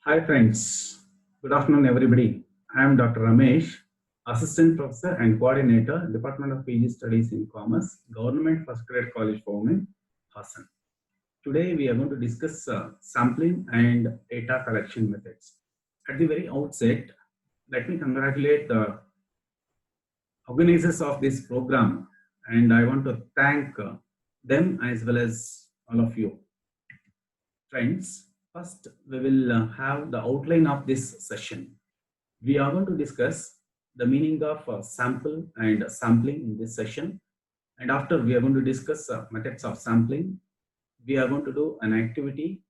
Hi friends, good afternoon everybody. I am Dr. Ramesh, Assistant Professor and Coordinator, Department of PG Studies in Commerce, Government First Grade College for Women, Hassan. Today we are going to discuss sampling and data collection methods. At the very outset, let me congratulate the organizers of this program and I want to thank them as well as all of you. Friends, first we will have the outline of this session. We are going to discuss the meaning of sample and sampling in this session. And after we are going to discuss methods of sampling, we are going to do an activity.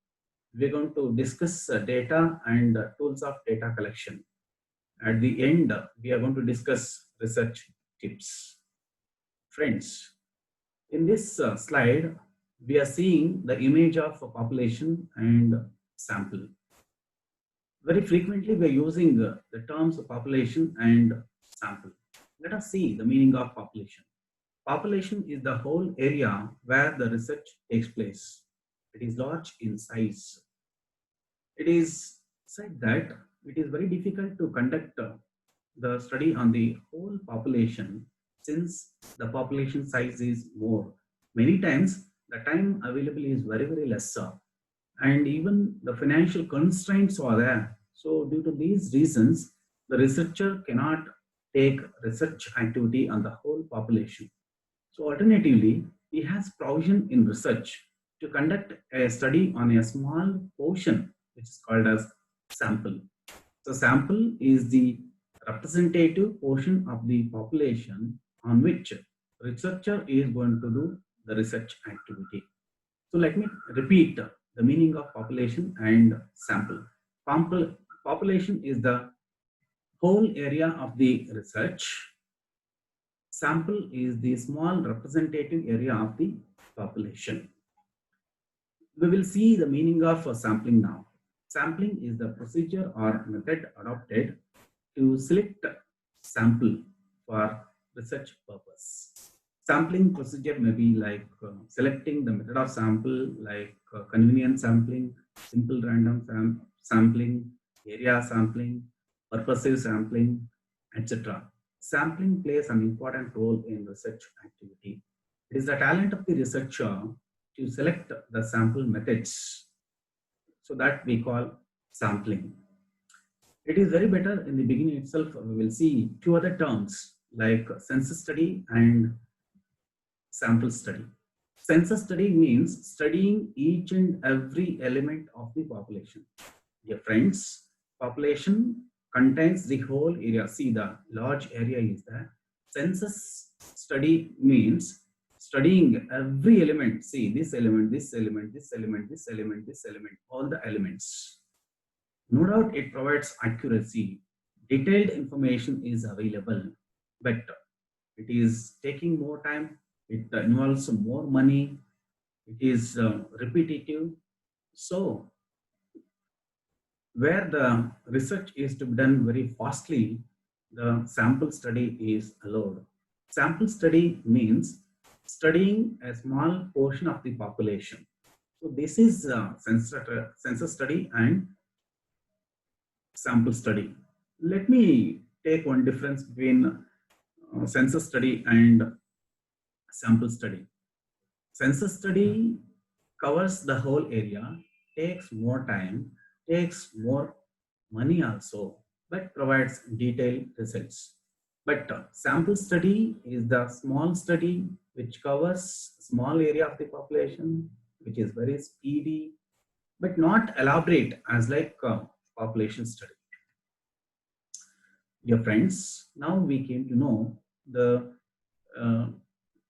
We are going to discuss data and tools of data collection. At the end, we are going to discuss research tips. Friends, in this slide, we are seeing the image of a population and sample. Very frequently, we are using the terms population and sample. Let us see the meaning of population. Population is the whole area where the research takes place. It is large in size. It is said that it is very difficult to conduct the study on the whole population since the population size is more. Many times, the time available is very lesser and even the financial constraints are there. So due to these reasons, the researcher cannot take research activity on the whole population. So alternatively, he has provision in research to conduct a study on a small portion, which is called as sample. So sample is the representative portion of the population on which researcher is going to do the research activity. So let me repeat the meaning of population and sample. Population is the whole area of the research. Sample is the small representative area of the population. We will see the meaning of sampling now. Sampling is the procedure or method adopted to select sample for research purpose. Sampling procedure may be like selecting the method of sample, like convenient sampling, simple random sampling, area sampling, purposive sampling, etc. Sampling plays an important role in research activity. It is the talent of the researcher to select the sample methods, so that we call sampling. It is very better in the beginning itself. We will see two other terms like census study and sample study. Census study means studying each and every element of the population. Dear friends, population contains the whole area. See, the large area is there. Census study means studying every element. See, this element, this element, this element, this element, this element, all the elements. No doubt it provides accuracy. Detailed information is available, but it is taking more time. It involves more money. It is repetitive. So, where the research is to be done very fastly, the sample study is allowed. Sample study means studying a small portion of the population. So, this is census study and sample study. Let me take one difference between census study and sample study. Census study covers the whole area, takes more time, takes more money also, but provides detailed results. But sample study is the small study which covers small area of the population, which is very speedy, but not elaborate as like population study. Dear friends, now we came to know the uh,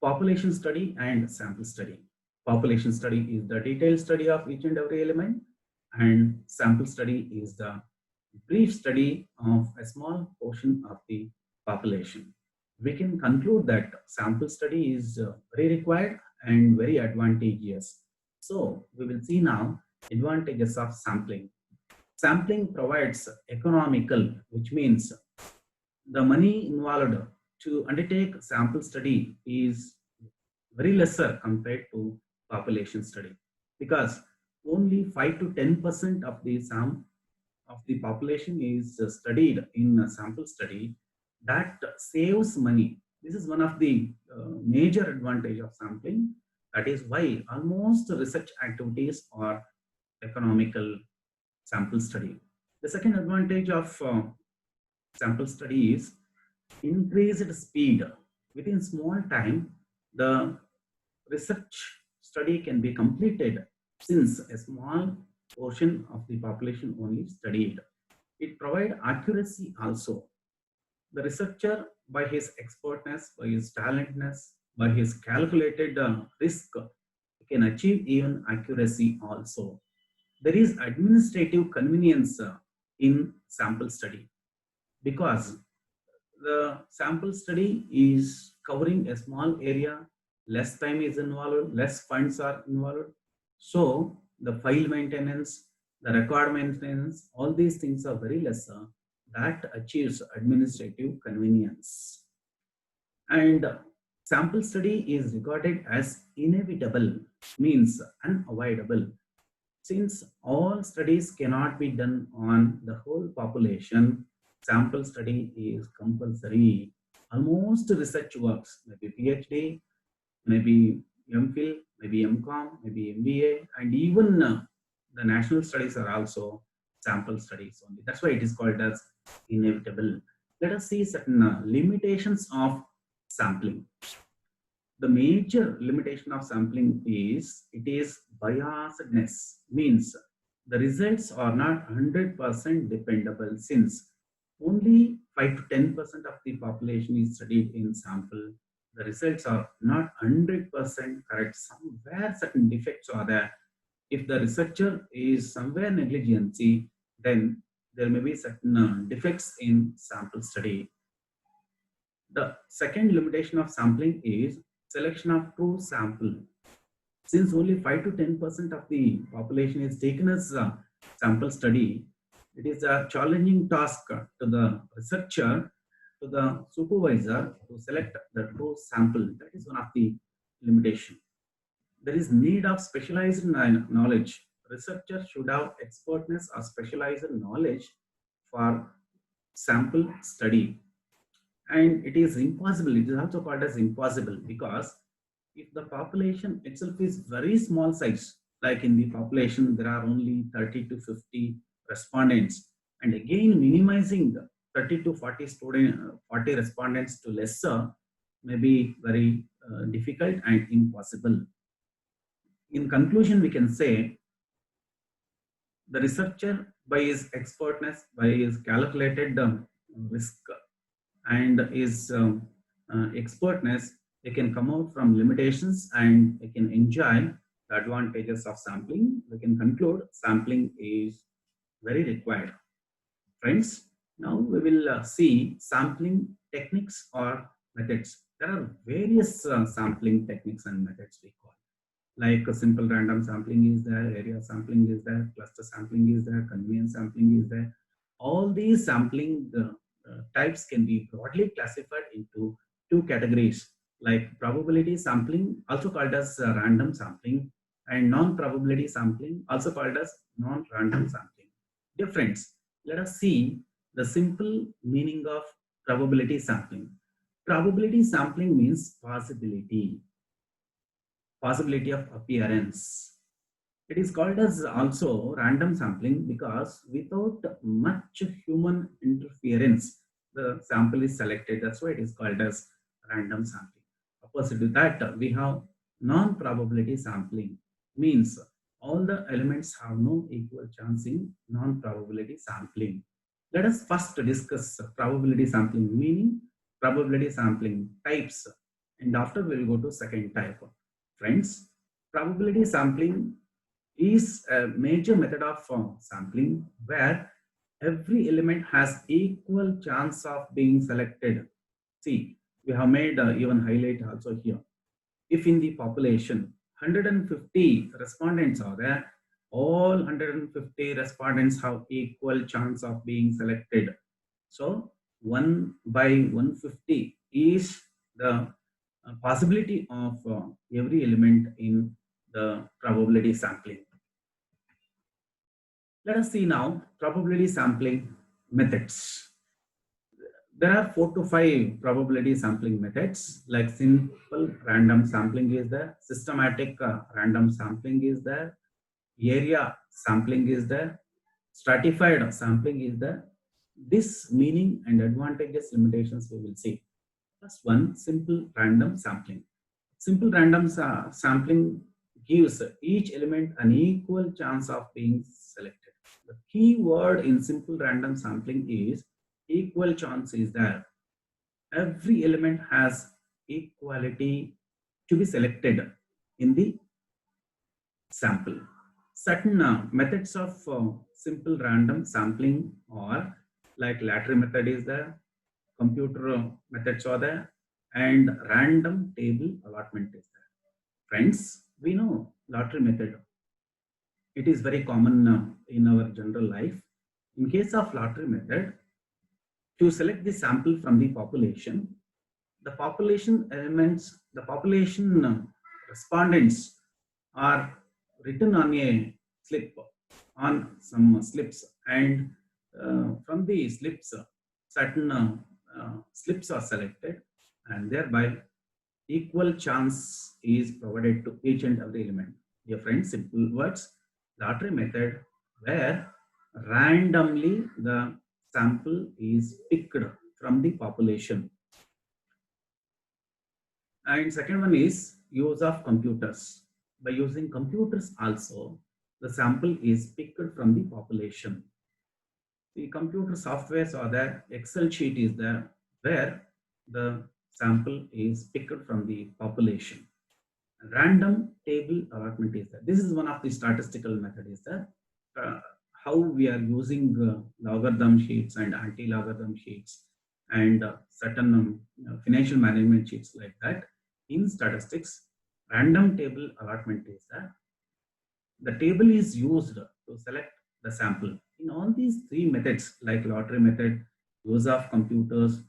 population study and sample study. Population study is the detailed study of each and every element, and sample study is the brief study of a small portion of the population. We can conclude that sample study is very required and very advantageous. So we will see now advantages of sampling. Sampling provides economical, which means the money involved to undertake sample study is very lesser compared to population study because only 5 to 10% of the of the population is studied in a sample study, that saves money. This is one of the major advantage of sampling. That is why almost research activities are economical sample study. The second advantage of sample study is increased speed. Within small time, the research study can be completed since a small portion of the population only studied. It provides accuracy also. The researcher, by his expertness, by his talentness, by his calculated risk, can achieve even accuracy also. There is administrative convenience in sample study because the sample study is covering a small area, less time is involved, less funds are involved. So the file maintenance, the record maintenance, all these things are very lesser. That achieves administrative convenience. And sample study is regarded as inevitable, means unavoidable. Since all studies cannot be done on the whole population, sample study is compulsory. Almost research works, maybe PhD, maybe MPhil, maybe MCom, maybe MBA, and even the national studies are also sample studies only. That's why it is called as inevitable. Let us see certain limitations of sampling. The major limitation of sampling is it is biasedness, means the results are not 100% dependable since only 5 to 10% of the population is studied in sample. The results are not 100% correct. Somewhere certain defects are there. If the researcher is somewhere negligency, then there may be certain defects in sample study. The second limitation of sampling is selection of true sample. Since only 5 to 10% of the population is taken as a sample study, it is a challenging task to the researcher, to the supervisor to select the true sample. That is one of the limitation. There is need of specialized knowledge. Researchers should have expertness or specialized knowledge for sample study. And it is impossible, it is also called as impossible because if the population itself is very small size, like in the population there are only 30 to 50 respondents, and again minimizing 30 to 40 respondents to lesser may be very difficult and impossible. In conclusion, we can say the researcher by his expertness, by his calculated risk and his expertness, they can come out from limitations and they can enjoy the advantages of sampling. We can conclude sampling is very required. Friends, now we will see sampling techniques or methods. There are various sampling techniques and methods we call. Like a simple random sampling is there, area sampling is there, cluster sampling is there, convenience sampling is there. All these sampling types can be broadly classified into two categories, like probability sampling, also called as random sampling, and non-probability sampling, also called as non-random sampling. Dear friends, let us see the simple meaning of probability sampling. Probability sampling means possibility of appearance. It is called as also random sampling because without much human interference, the sample is selected. That's why it is called as random sampling. Opposite to that, we have non-probability sampling, means all the elements have no equal chance in non-probability sampling. Let us first discuss probability sampling meaning, probability sampling types, and after we will go to second type. Friends, probability sampling is a major method of sampling where every element has equal chance of being selected. See, we have made even highlight also here. If in the population 150 respondents are there, all 150 respondents have equal chance of being selected. So 1 by 150 is the possibility of every element in the probability sampling. Let us see now probability sampling methods. There are 4 to 5 probability sampling methods, like simple random sampling is there, systematic random sampling is there, area sampling is there, stratified sampling is there. This meaning and advantages, limitations we will see. First one, simple random sampling. Simple random sampling gives each element an equal chance of being selected. The key word in simple random sampling is equal chance is there. Every element has equality to be selected in the sample. Certain methods of simple random sampling are like lottery method is there, computer methods are there, and random table allotment is there. Friends, we know lottery method. It is very common in our general life. In case of lottery method, to select the sample from the population elements, the population respondents are written on a slip, on some slips, and from the slips, certain slips are selected, and thereby equal chance is provided to each and every element. Dear friends, simple words, lottery method where randomly the sample is picked from the population. And second one is use of computers. By using computers also, the sample is picked from the population. The computer softwares are there, Excel sheet is there, where the sample is picked from the population. Random table allotment is there. This is one of the statistical method is there. How we are using logarithm sheets and anti-logarithm sheets and certain financial management sheets like that. In statistics, random table allotment is there. The table is used to select the sample. In all these 3 methods, like lottery method, use of computers,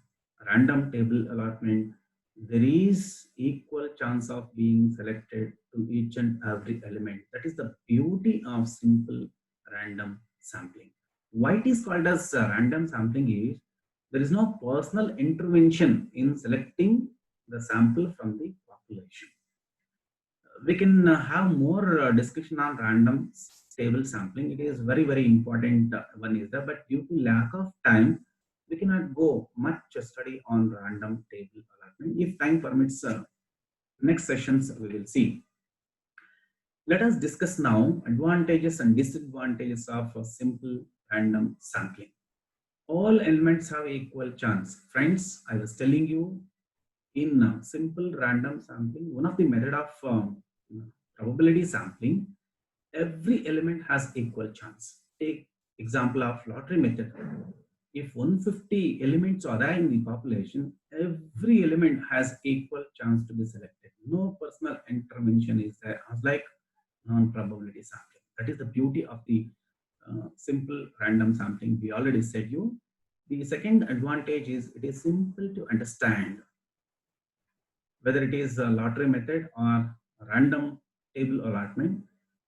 random table allotment, there is equal chance of being selected to each and every element. That is the beauty of simple random sampling. Why it is called as random sampling is there is no personal intervention in selecting the sample from the population. We can have more discussion on random table sampling. It is very important one is there, but due to lack of time, we cannot go much study on random table allotment. If time permits, next sessions we will see. Let us discuss now advantages and disadvantages of a simple random sampling. All elements have equal chance. Friends, I was telling you in simple random sampling, one of the method of probability sampling, every element has equal chance. Take example of lottery method. If 150 elements are there in the population, every element has equal chance to be selected. No personal intervention is there, like non-probability sampling. That is the beauty of the simple random sampling. We already said you. The second advantage is it is simple to understand. Whether it is a lottery method or random table allotment,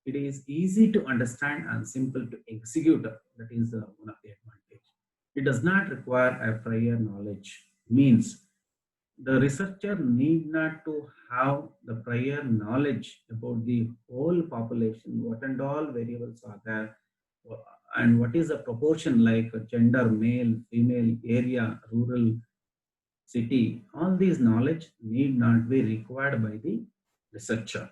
it is easy to understand and simple to execute. That is one of the advantage. It does not require a prior knowledge. Means the researcher need not to have the prior knowledge about the whole population, what and all variables are there, and what is the proportion like gender, male, female, area, rural, city. All these knowledge need not be required by the researcher.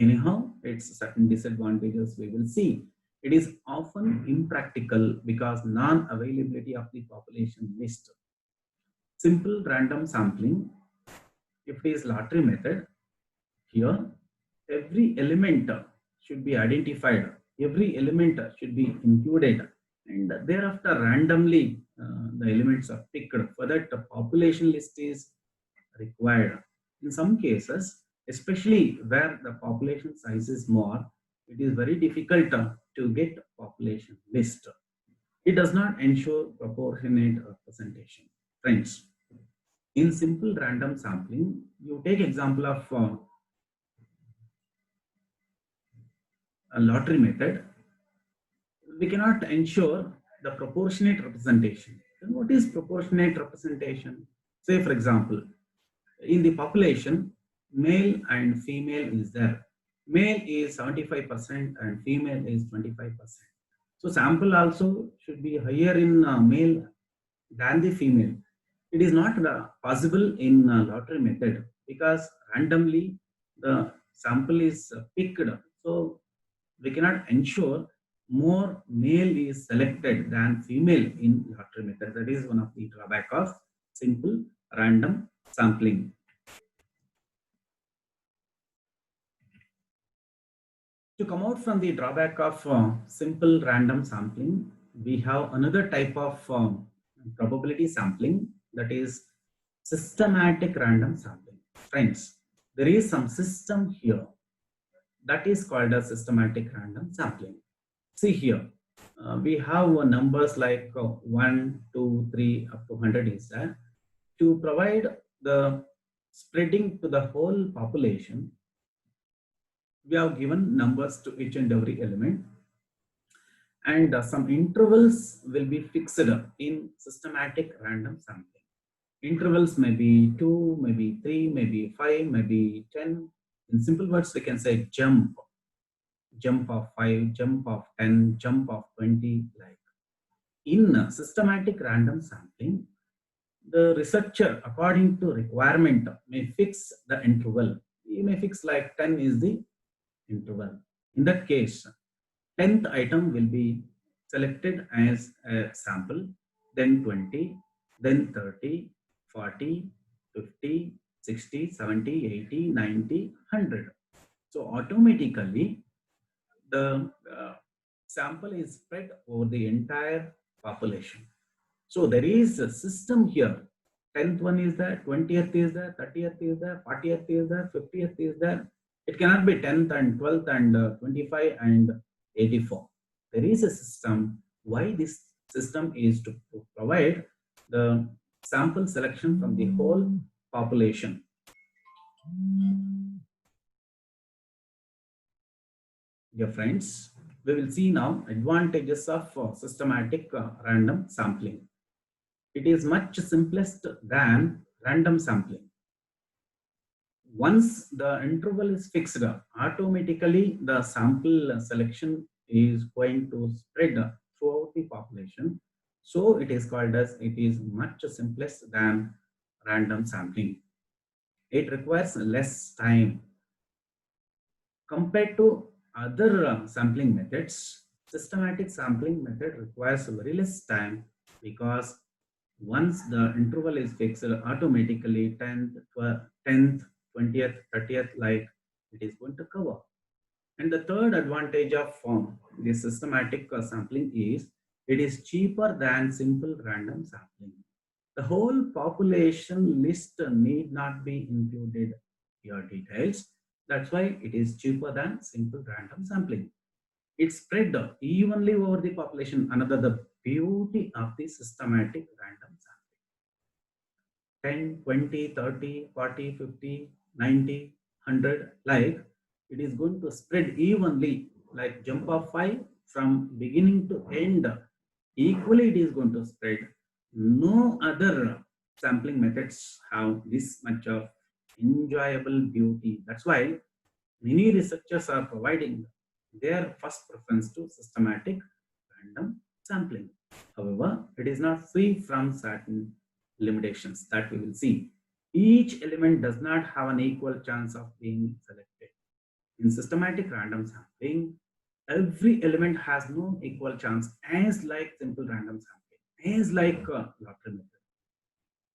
Anyhow, it's certain disadvantages we will see. It is often impractical because non-availability of the population list. Simple random sampling, if it is lottery method, here every element should be identified, every element should be included, and thereafter randomly the elements are picked. For that, the population list is required. In some cases, especially where the population size is more, it is very difficult to get population list. It does not ensure proportionate representation. Friends, in simple random sampling, you take example of a lottery method. we cannot ensure the proportionate representation. Then what is proportionate representation? Say, for example, in the population, male and female is there. Male is 75% and female is 25%. So sample also should be higher in male than the female. It is not possible in lottery method because randomly the sample is picked. So we cannot ensure more male is selected than female in lottery method. That is one of the drawback of simple random sampling. To come out from the drawback of simple random sampling, we have another type of probability sampling, that is systematic random sampling. Friends, there is some system here that is called as systematic random sampling. See here, we have numbers like 1, 2, 3 up to 100 is there. To provide the spreading to the whole population, we have given numbers to each and every element, and some intervals will be fixed in systematic random sampling. Intervals may be 2, maybe 3, maybe 5, maybe 10. In simple words, we can say jump of 5, jump of 10, jump of 20. Like in systematic random sampling, the researcher, according to requirement, may fix the interval. He may fix like 10 is the interval. In that case, 10th item will be selected as a sample, then 20, then 30, 40, 50, 60, 70, 80, 90, 100. So automatically the sample is spread over the entire population. So there is a system here. 10th one is there, 20th is there, 30th is there, 40th is there, 50th is there. It cannot be 10th and 12th and 25 and 84. There is a system. Why this system is to provide the sample selection from the whole population. Dear friends, we will see now advantages of systematic random sampling. It is much simplest than random sampling. Once the interval is fixed, automatically the sample selection is going to spread throughout the population. So it is called as, it is much simplest than random sampling. It requires less time. Compared to other sampling methods, systematic sampling method requires very less time, because once the interval is fixed, automatically 10th, 20th, 30th, like it is going to cover. And the third advantage of the systematic sampling is it is cheaper than simple random sampling. The whole population list need not be included your details. That's why it is cheaper than simple random sampling. It's spread evenly over the population. Another the beauty of the systematic random sampling. 10, 20, 30, 40, 50, 90, 100, like it is going to spread evenly, like jump of 5 from beginning to end. Equally it is going to spread. No other sampling methods have this much of enjoyable beauty. That's why many researchers are providing their first preference to systematic random sampling. However, it is not free from certain limitations that we will see. Each element does not have an equal chance of being selected. In systematic random sampling, every element has no equal chance, as like simple random sampling, as like lottery method.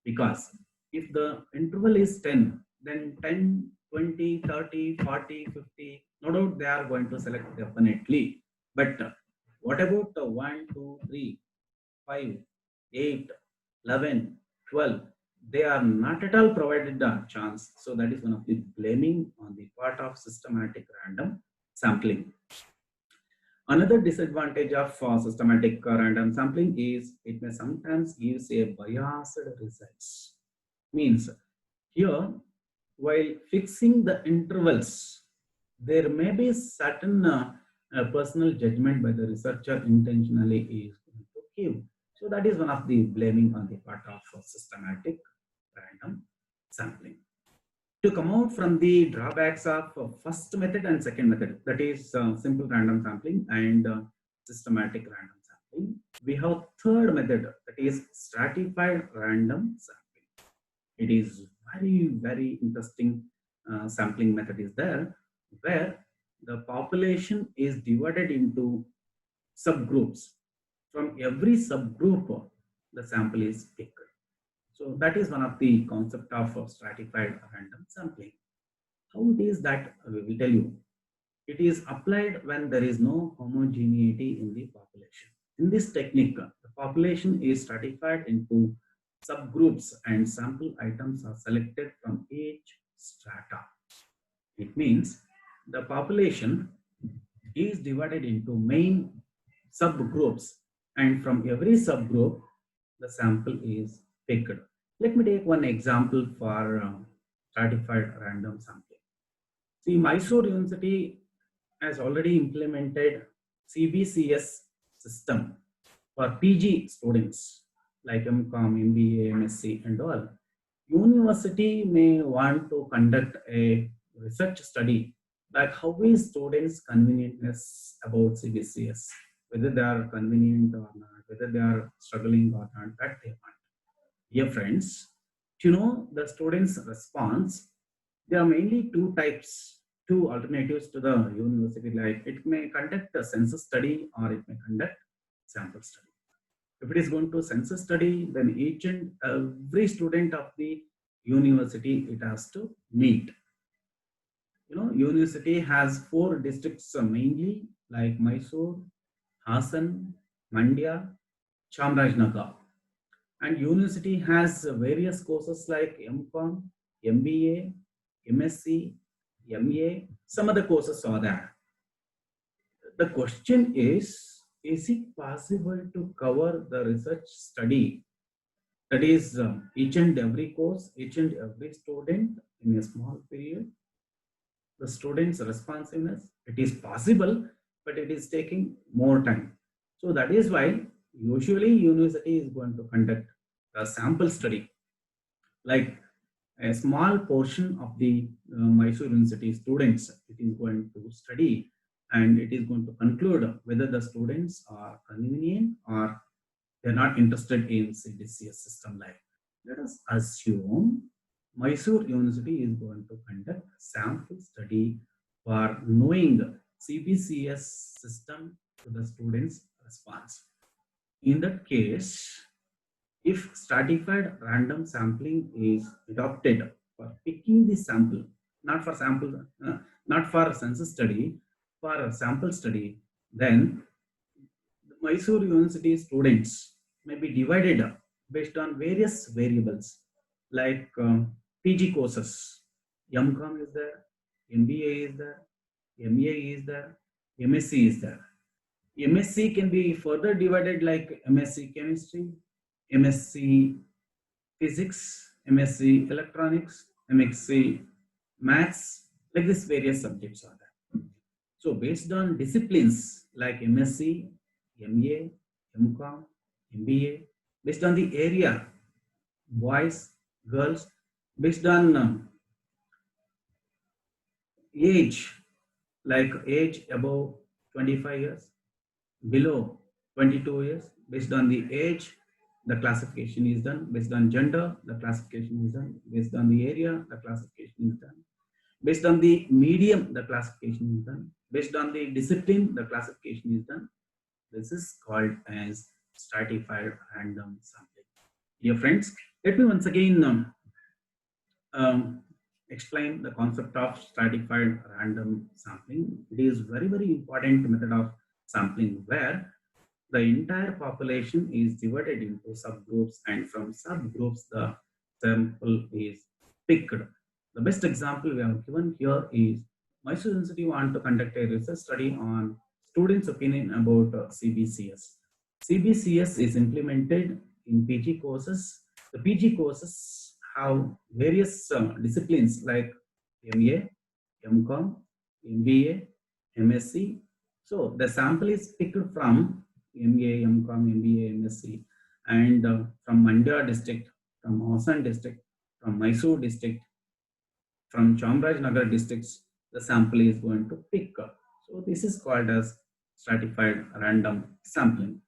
Because if the interval is 10, then 10, 20, 30, 40, 50, no doubt they are going to select definitely. But what about the 1, 2, 3, 5, 8, 11, 12? They are not at all provided a chance. So that is one of the blaming on the part of systematic random sampling. Another disadvantage of systematic random sampling is it may sometimes gives a biased results. Means here, while fixing the intervals, there may be certain a personal judgment by the researcher intentionally is going to give. So that is one of the blaming on the part of systematic random sampling. To come out from the drawbacks of first method and second method, that is simple random sampling and systematic random sampling, we have third method, that is stratified random sampling. It is very interesting sampling method is there, where the population is divided into subgroups. From every subgroup, the sample is picked. So that is one of the concept of stratified random sampling. How it is that we will tell you. It is applied when there is no homogeneity in the population. In this technique, the population is stratified into subgroups and sample items are selected from each strata. It means the population is divided into main subgroups, and from every subgroup the sample is picked. Let me take one example for stratified random sampling. See, Mysore University has already implemented CBCS system for PG students like MCOM, MBA, MSc and all. University may want to conduct a research study like how is students' convenientness about CBCS, whether they are convenient or not, whether they are struggling or not, that they want. Dear friends, to know the students' response, there are mainly two types, two alternatives to the university. Like it may conduct a census study or it may conduct sample study. If it is going to census study, then each and every student of the university it has to meet. University has 4 districts mainly, like Mysore, Hassan, Mandya, Chamarajanagar. And university has various courses like MCOM, MBA, MSc, MA, some other courses are there. The question is it possible to cover the research study, that is each and every course, each and every student in a small period? The students' responsiveness, it is possible, but it is taking more time. So that is why usually university is going to conduct a sample study, like a small portion of the Mysore University students it is going to study, and it is going to conclude whether the students are convenient or they're not interested in CBCS system. Like, let us assume Mysore University is going to conduct sample study for knowing CBCS system to the students' response. In that case, if stratified random sampling is adopted for picking the sample, not for not for census study, for a sample study, then the Mysore University students may be divided up based on various variables like PG courses. MCOM is there, MBA is there, MA is there, MSc is there. MSc can be further divided like MSc chemistry, MSc physics, MSc electronics, MSc maths, like this various subjects are there. So based on disciplines like MSc, MA, MCOM, MBA, based on the area, boys, girls, based on age, like age above 25 years, below 22 years, based on the age, the classification is done. Based on gender, the classification is done. Based on the area, the classification is done. Based on the medium, the classification is done. Based on the discipline, the classification is done. This is called as stratified random sampling. Dear friends, let me once again explain the concept of stratified random sampling. It is very important method of sampling where the entire population is divided into subgroups, and from subgroups the sample is picked. The best example we have given here is Mysore University want to conduct a research study on students' opinion about CBCS. CBCS is implemented in PG courses. The PG courses have various disciplines like MA, MCOM, MBA, MSc, So the sample is picked from MA, MCOM, MBA, MSc, and from Mandya district, from Hassan district, from Mysore district, from Chamarajanagar districts, the sample is going to pick. So this is called as stratified random sampling.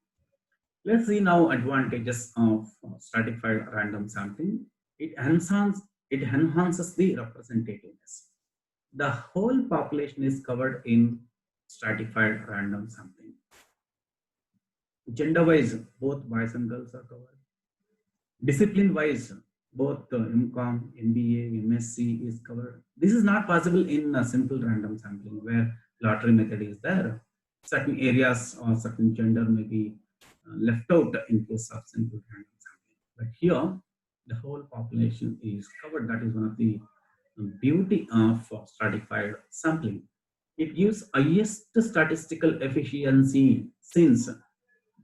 Let's see now advantages of stratified random sampling. It enhances the representativeness. The whole population is covered in stratified random sampling. Gender wise, both boys and girls are covered. Discipline wise, both MCOM, MBA, MSc is covered. This is not possible in a simple random sampling where lottery method is there. Certain areas or certain gender may be left out in case of simple random sampling. But here, the whole population is covered. That is one of the beauty of stratified sampling. It gives highest statistical efficiency since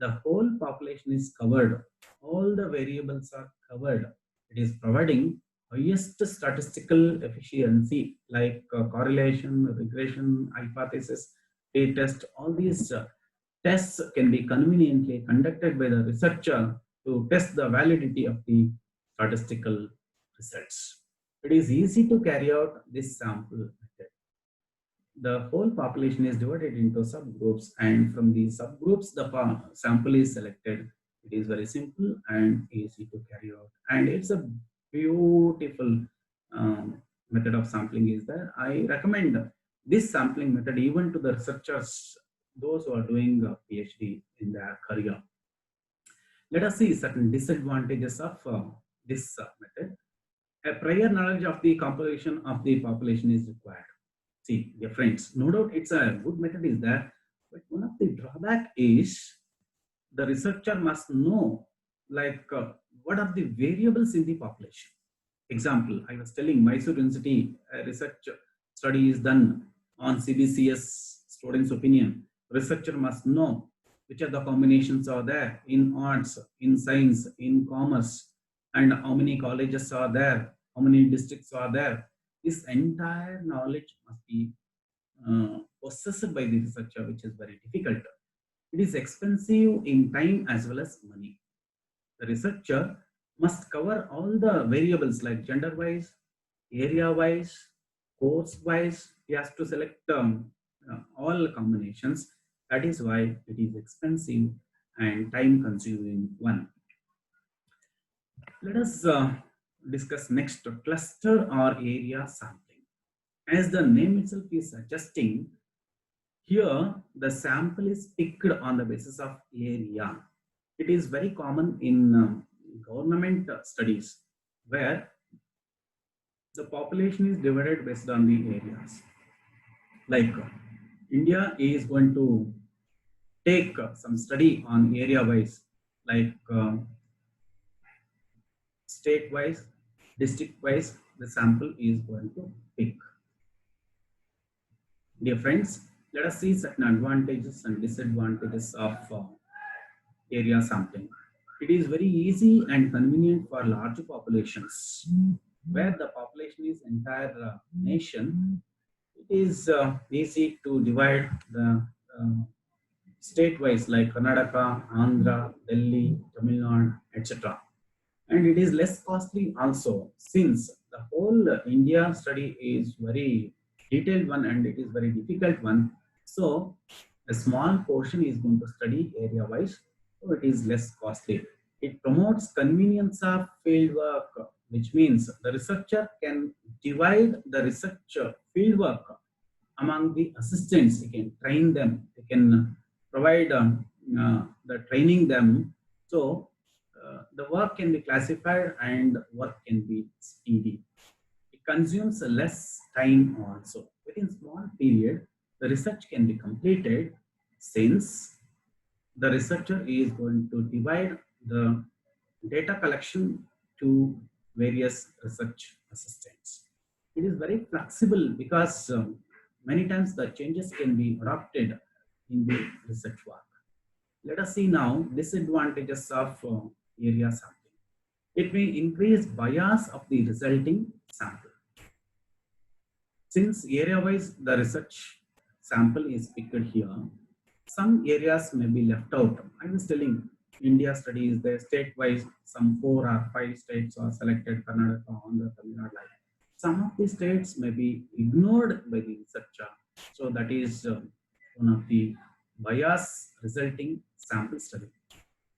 the whole population is covered, all the variables are covered. It is providing highest statistical efficiency like correlation, regression, hypothesis, t-test. All these tests can be conveniently conducted by the researcher to test the validity of the statistical results. It is easy to carry out this sample method. The whole population is divided into subgroups, and from these subgroups the sample is selected. It is very simple and easy to carry out, and it's a beautiful method of sampling is there. I recommend this sampling method even to the researchers, those who are doing a PhD in their career. Let us see certain disadvantages of this method. A prior knowledge of the composition of the population is required. See, dear friends, no doubt it's a good method is there, but one of the drawback is the researcher must know like what are the variables in the population. Example, I was telling Mysore University research study is done on CBCS students' opinion. Researcher must know which are the combinations are there in arts, in science, in commerce, and how many colleges are there, how many districts are there. This entire knowledge must be possessed by the researcher, which is very difficult. It is expensive in time as well as money. The researcher must cover all the variables like gender wise, area wise, course wise. He has to select all combinations. That is why it is expensive and time consuming one. Let us discuss next cluster or area sampling. As the name itself is suggesting, here the sample is picked on the basis of area. It is very common in government studies where the population is divided based on the areas. Like India is going to take some study on area wise, like state wise, district wise, the sample is going to pick. Dear friends, let us see certain advantages and disadvantages of area sampling. It is very easy and convenient for large populations where the population is entire nation. It is easy to divide the state-wise like Karnataka, Andhra, Delhi, Tamil Nadu, etc. And it is less costly also since the whole India study is very detailed one and it is very difficult one. So a small portion is going to study area wise, so it is less costly. It promotes convenience of field work, which means the researcher can divide the research field work among the assistants. He can train them, he can provide the training them. So the work can be classified and work can be speedy. It consumes less time also. Within small period, the research can be completed since the researcher is going to divide the data collection to various research assistants. It is very flexible because many times the changes can be adopted in the research work. Let us see now disadvantages of area sampling. It may increase bias of the resulting sample. Since area-wise the research sample is picked here, Some areas may be left out. I was telling India studies, the state-wise, some 4 or 5 states are selected, Karnataka, Andhra, Tamil Nadu. Like. Some of the states may be ignored by the researcher. So that is one of the bias resulting sample study.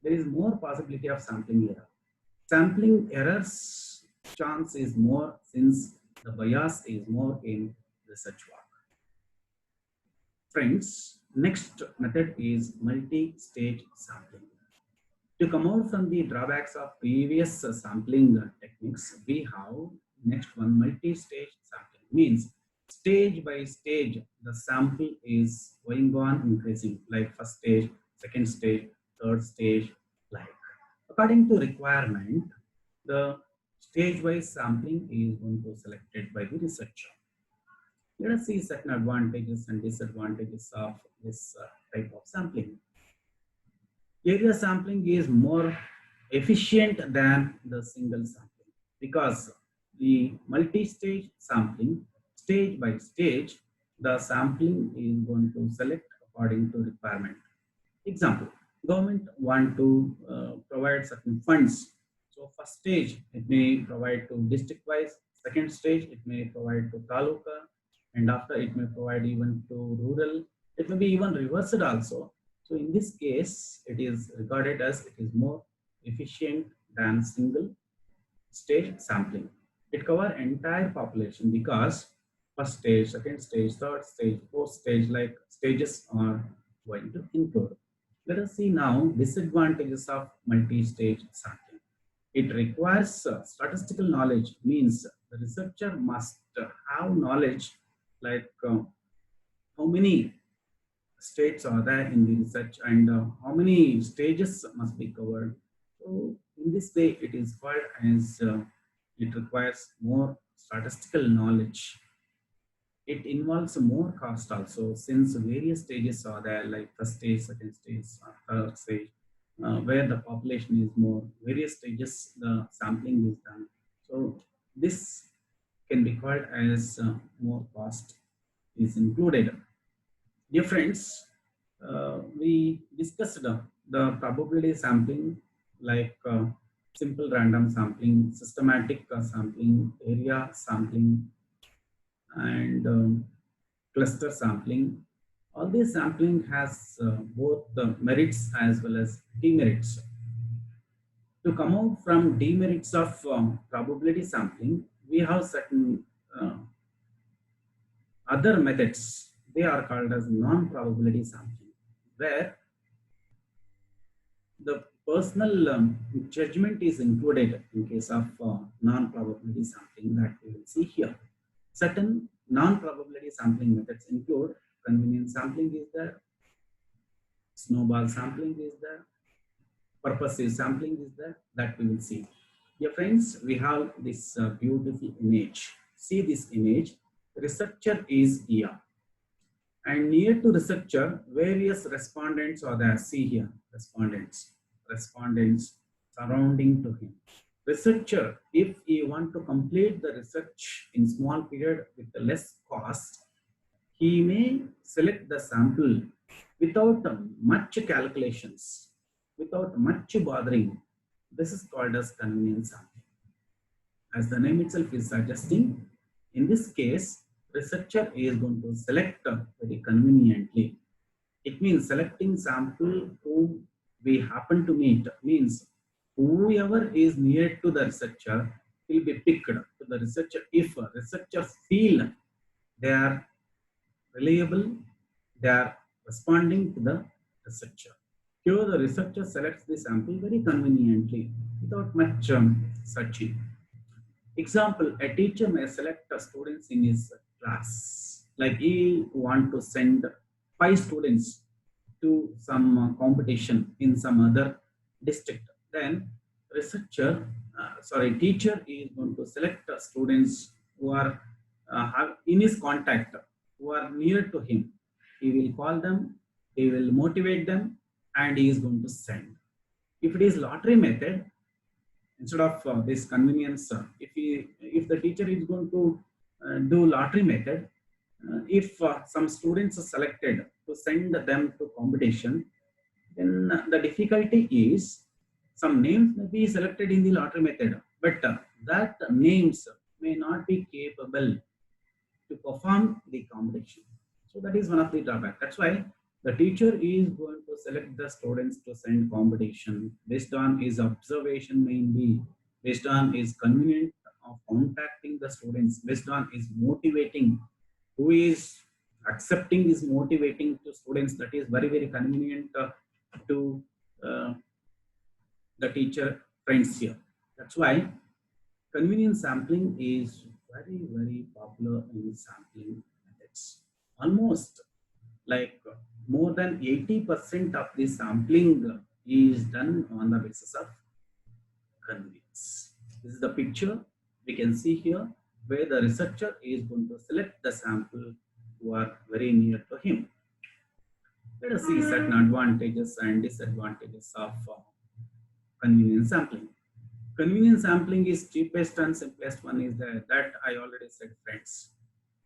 There is more possibility of sampling error. Sampling errors chance is more since the bias is more in research work. Friends, next method is multi-stage sampling. To come out from the drawbacks of previous sampling techniques, we have next one multi-stage sampling. Means stage by stage, the sample is going on increasing, like first stage, second stage, third stage, like. According to requirement, the stage-wise sampling is going to be selected by the researcher. Let us see certain advantages and disadvantages of this type of sampling. Area sampling is more efficient than the single sampling because the multi-stage sampling, stage by stage, the sampling is going to select according to requirement. Example, government want to provide certain funds. So first stage, it may provide to district-wise. Second stage, it may provide to taluka. And after it may provide even to rural. It may be even reversed also. So in this case, it is regarded as it is more efficient than single stage sampling. It covers entire population because first stage, second stage, third stage, fourth stage, like stages are going to include. Let us see now disadvantages of multi-stage sampling. It requires statistical knowledge, means the researcher must have knowledge like how many states are there in the research and how many stages must be covered. So in this way, it is called as it requires more statistical knowledge. It involves more cost also since various stages are there like first stage, second stage, third stage, where the population is more, various stages the sampling is done. So this can be called as more cost is included. Dear friends, we discussed the probability sampling like simple random sampling, systematic sampling, area sampling, and cluster sampling. All this sampling has both the merits as well as demerits. To come out from demerits of probability sampling, we have certain other methods. They are called as non-probability sampling, where the personal judgment is included in case of non-probability sampling that we will see here. Certain non-probability sampling methods include convenience sampling is there, snowball sampling is there, purposive sampling is there, that we will see. Dear friends, we have this beautiful image. See this image. Researcher is here. And near to researcher, various respondents are there. See here, respondents surrounding to him. Researcher, if he want to complete the research in small period with less cost, he may select the sample without much calculations, without much bothering. This is called as convenience sampling. As the name itself is suggesting, in this case, researcher is going to select very conveniently. It means selecting sample whom we happen to meet, means whoever is near to the researcher will be picked to the researcher if a researcher feel they are reliable, they are responding to the researcher. Here the researcher selects the sample very conveniently without much searching. Example, a teacher may select students in his class. Like he want to send 5 students to some competition in some other district. Then teacher is going to select students who are have in his contact, who are near to him. He will call them, he will motivate them, and he is going to send. If it is lottery method, instead of this convenience, if the teacher is going to do lottery method, if some students are selected to send them to competition, then the difficulty is some names may be selected in the lottery method, but that names may not be capable to perform the competition. So that is one of the drawback. That's why the teacher is going to select the students to send competition based on his observation, mainly based on his convenient of contacting the students, based on his motivating, who is accepting is motivating to students. That is very very convenient to uh, the teacher friends here. That's why convenience sampling is very, very popular in sampling methods. Almost like more than 80% of the sampling is done on the basis of convenience. This is the picture we can see here where the researcher is going to select the sample who are very near to him. Let us see certain advantages and disadvantages of convenience sampling. Convenience sampling is cheapest and simplest one is there. That I already said, friends.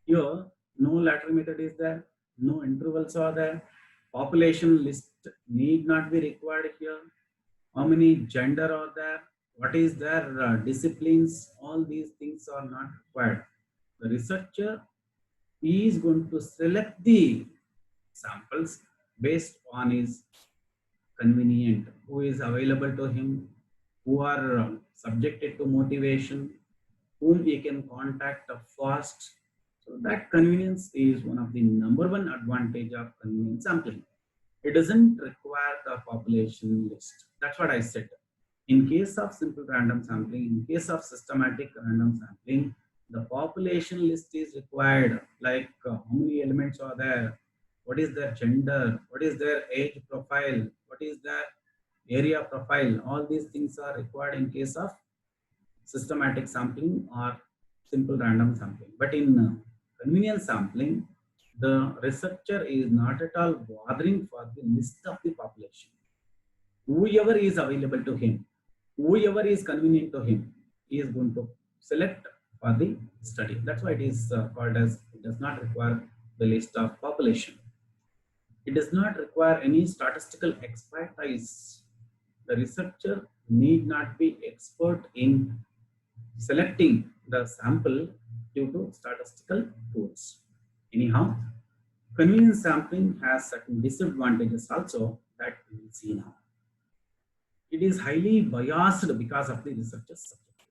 Here, no lottery method is there, no intervals are there, population list need not be required here. How many gender are there? What is their disciplines? All these things are not required. The researcher is going to select the samples based on his convenient, who is available to him, who are subjected to motivation, whom he can contact fast. So that convenience is one of the number one advantage of convenience sampling. It doesn't require the population list. That's what I said. In case of simple random sampling, in case of systematic random sampling, the population list is required, like how many elements are there, what is their gender, what is their age profile, what is their area profile. All these things are required in case of systematic sampling or simple random sampling. But in convenience sampling, the researcher is not at all bothering for the list of the population. Whoever is available to him, whoever is convenient to him, he is going to select for the study. That's why it is called as, it does not require the list of population. It does not require any statistical expertise. The researcher need not be expert in selecting the sample due to statistical tools. Anyhow, convenience sampling has certain disadvantages also that we will see now. It is highly biased because of the researcher's subject.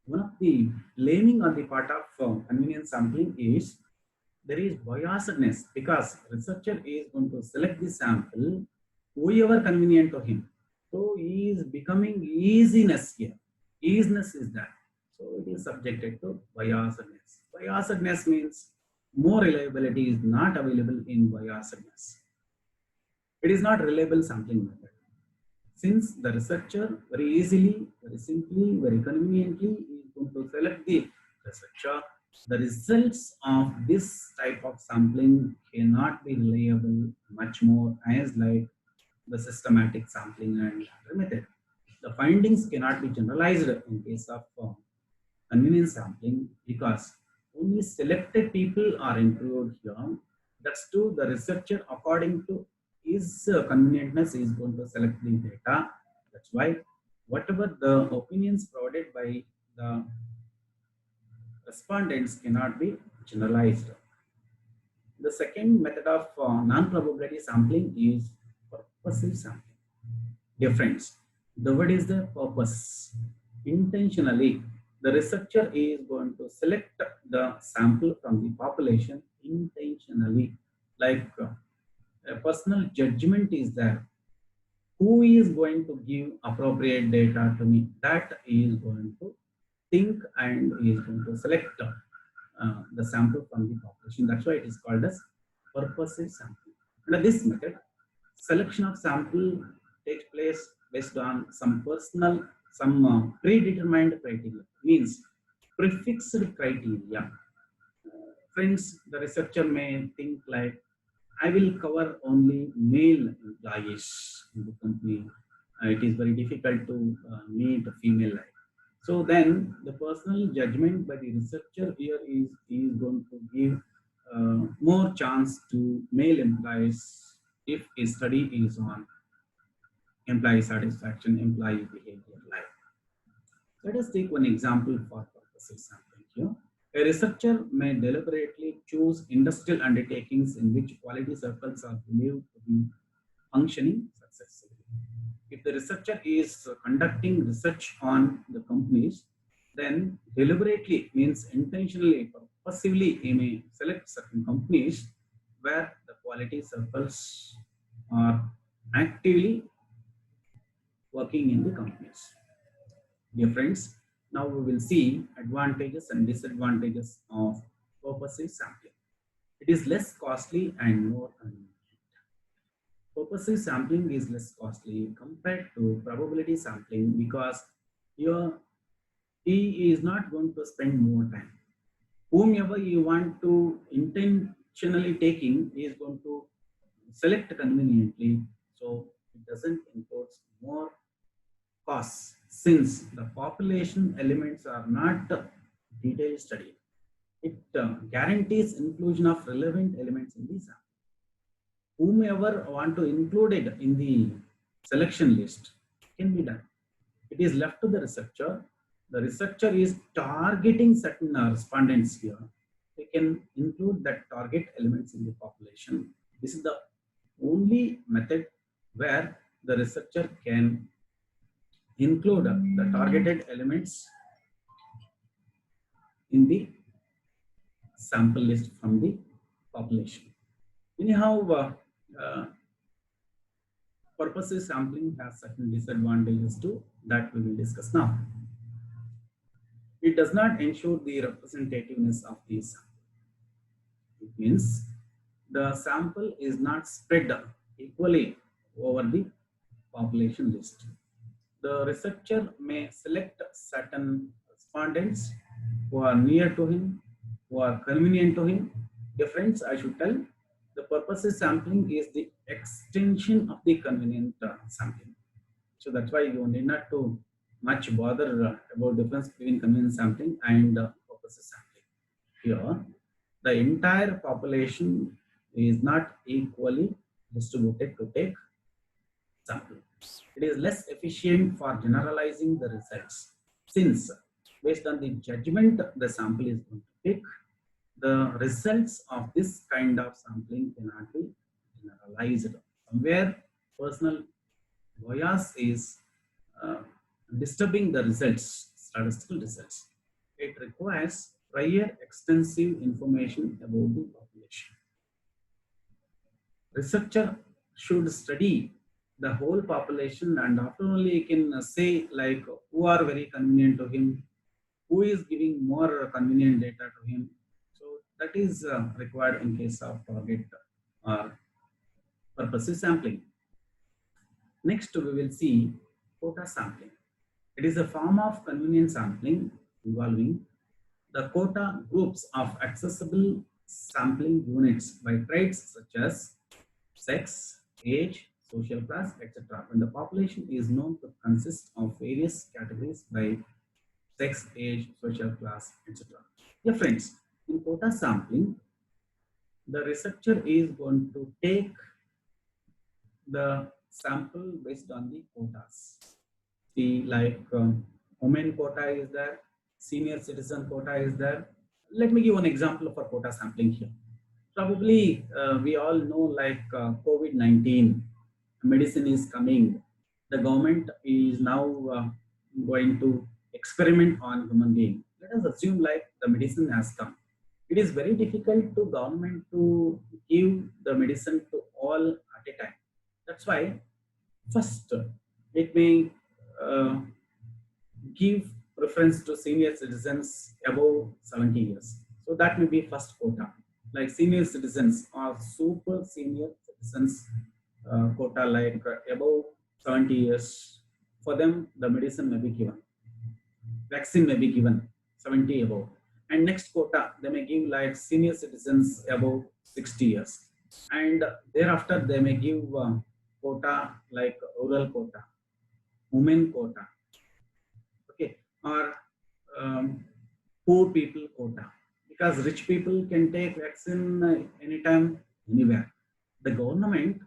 One of the blaming on the part of convenience sampling is there is biasedness because researcher is going to select the sample whoever convenient to him. So he is becoming easiness here. Easiness is that. So it is subjected to biasedness. Biasedness means more reliability is not available in biasedness. It is not reliable sampling method. Since the researcher very easily, very simply, very conveniently is going to select the researcher, the results of this type of sampling cannot be reliable much more as like the systematic sampling and latter method. The findings cannot be generalized in case of convenience sampling because only selected people are interviewed here. That's true. The researcher, according to his convenientness, is going to select the data. That's why whatever the opinions provided by the respondents cannot be generalized. The second method of non-probability sampling is purposive sampling. Difference. The word is the purpose. Intentionally, the researcher is going to select the sample from the population intentionally, like a personal judgment is there. Who is going to give appropriate data to me? That is going to think and is going to select the sample from the population. That's why it is called as purposive sampling. Under this method, selection of sample takes place based on some personal, some predetermined criteria, means prefixed criteria. Friends, the researcher may think like, I will cover only male employees in the company. It is very difficult to meet a female life. So then the personal judgment by the researcher here is going to give more chance to male employees if a study is on employee satisfaction, employee behavior life. Let us take one example for purposes sampling here. A researcher may deliberately choose industrial undertakings in which quality circles are believed to be functioning successfully. If the researcher is conducting research on the companies, then deliberately means intentionally, purposively, he may select certain companies where the quality circles are actively working in the companies. Dear friends, now we will see advantages and disadvantages of purposive sampling. It is less costly and more convenient. Purposive sampling is less costly compared to probability sampling because here he is not going to spend more time. Whomever you want to intentionally taking is going to select conveniently, so it doesn't impose more costs since the population elements are not detailed studied. It guarantees inclusion of relevant elements in the sample. Whomever want to include it in the selection list can be done. It is left to the researcher. The researcher is targeting certain respondents here. They can include that target elements in the population. This is the only method where the researcher can include the targeted elements in the sample list from the population. Anyhow, purposive sampling has certain disadvantages too that we will discuss now. It does not ensure the representativeness of the sample. It means the sample is not spread equally over the population list. The researcher may select certain respondents who are near to him, who are convenient to him. Difference, I should tell, the purposive sampling is the extension of the convenient sampling. So that's why you need not to much bother about difference between convenient sampling and purposive sampling. Here, the entire population is not equally distributed to take sample. It is less efficient for generalizing the results since based on the judgment the sample is going to pick, the results of this kind of sampling cannot be generalized. Somewhere personal bias is disturbing the results, statistical results. It requires prior extensive information about the population. Researcher should study the whole population and after only he can say like who are very convenient to him, who is giving more convenient data to him. So that is required in case of target or purposive sampling. Next we will see quota sampling. It is a form of convenient sampling involving the quota groups of accessible sampling units by traits such as sex, age, social class, etc. When the population is known to consist of various categories by sex, age, social class, etc. Dear friends, in quota sampling, the researcher is going to take the sample based on the quotas. See, like women quota is there, senior citizen quota is there. Let me give one example for quota sampling here. Probably we all know like COVID-19 medicine is coming. The government is now going to experiment on human being. Let us assume like the medicine has come. It is very difficult to government to give the medicine to all at a time. That's why first it may give preference to senior citizens above 70 years. So that may be first quota. Like senior citizens or super senior citizens quota like above 70 years. For them, the medicine may be given. Vaccine may be given 70 above. And next quota, they may give like senior citizens above 60 years. And thereafter, they may give quota like rural quota, women quota, okay, or poor people quota. because rich people can take vaccine anytime, anywhere. The government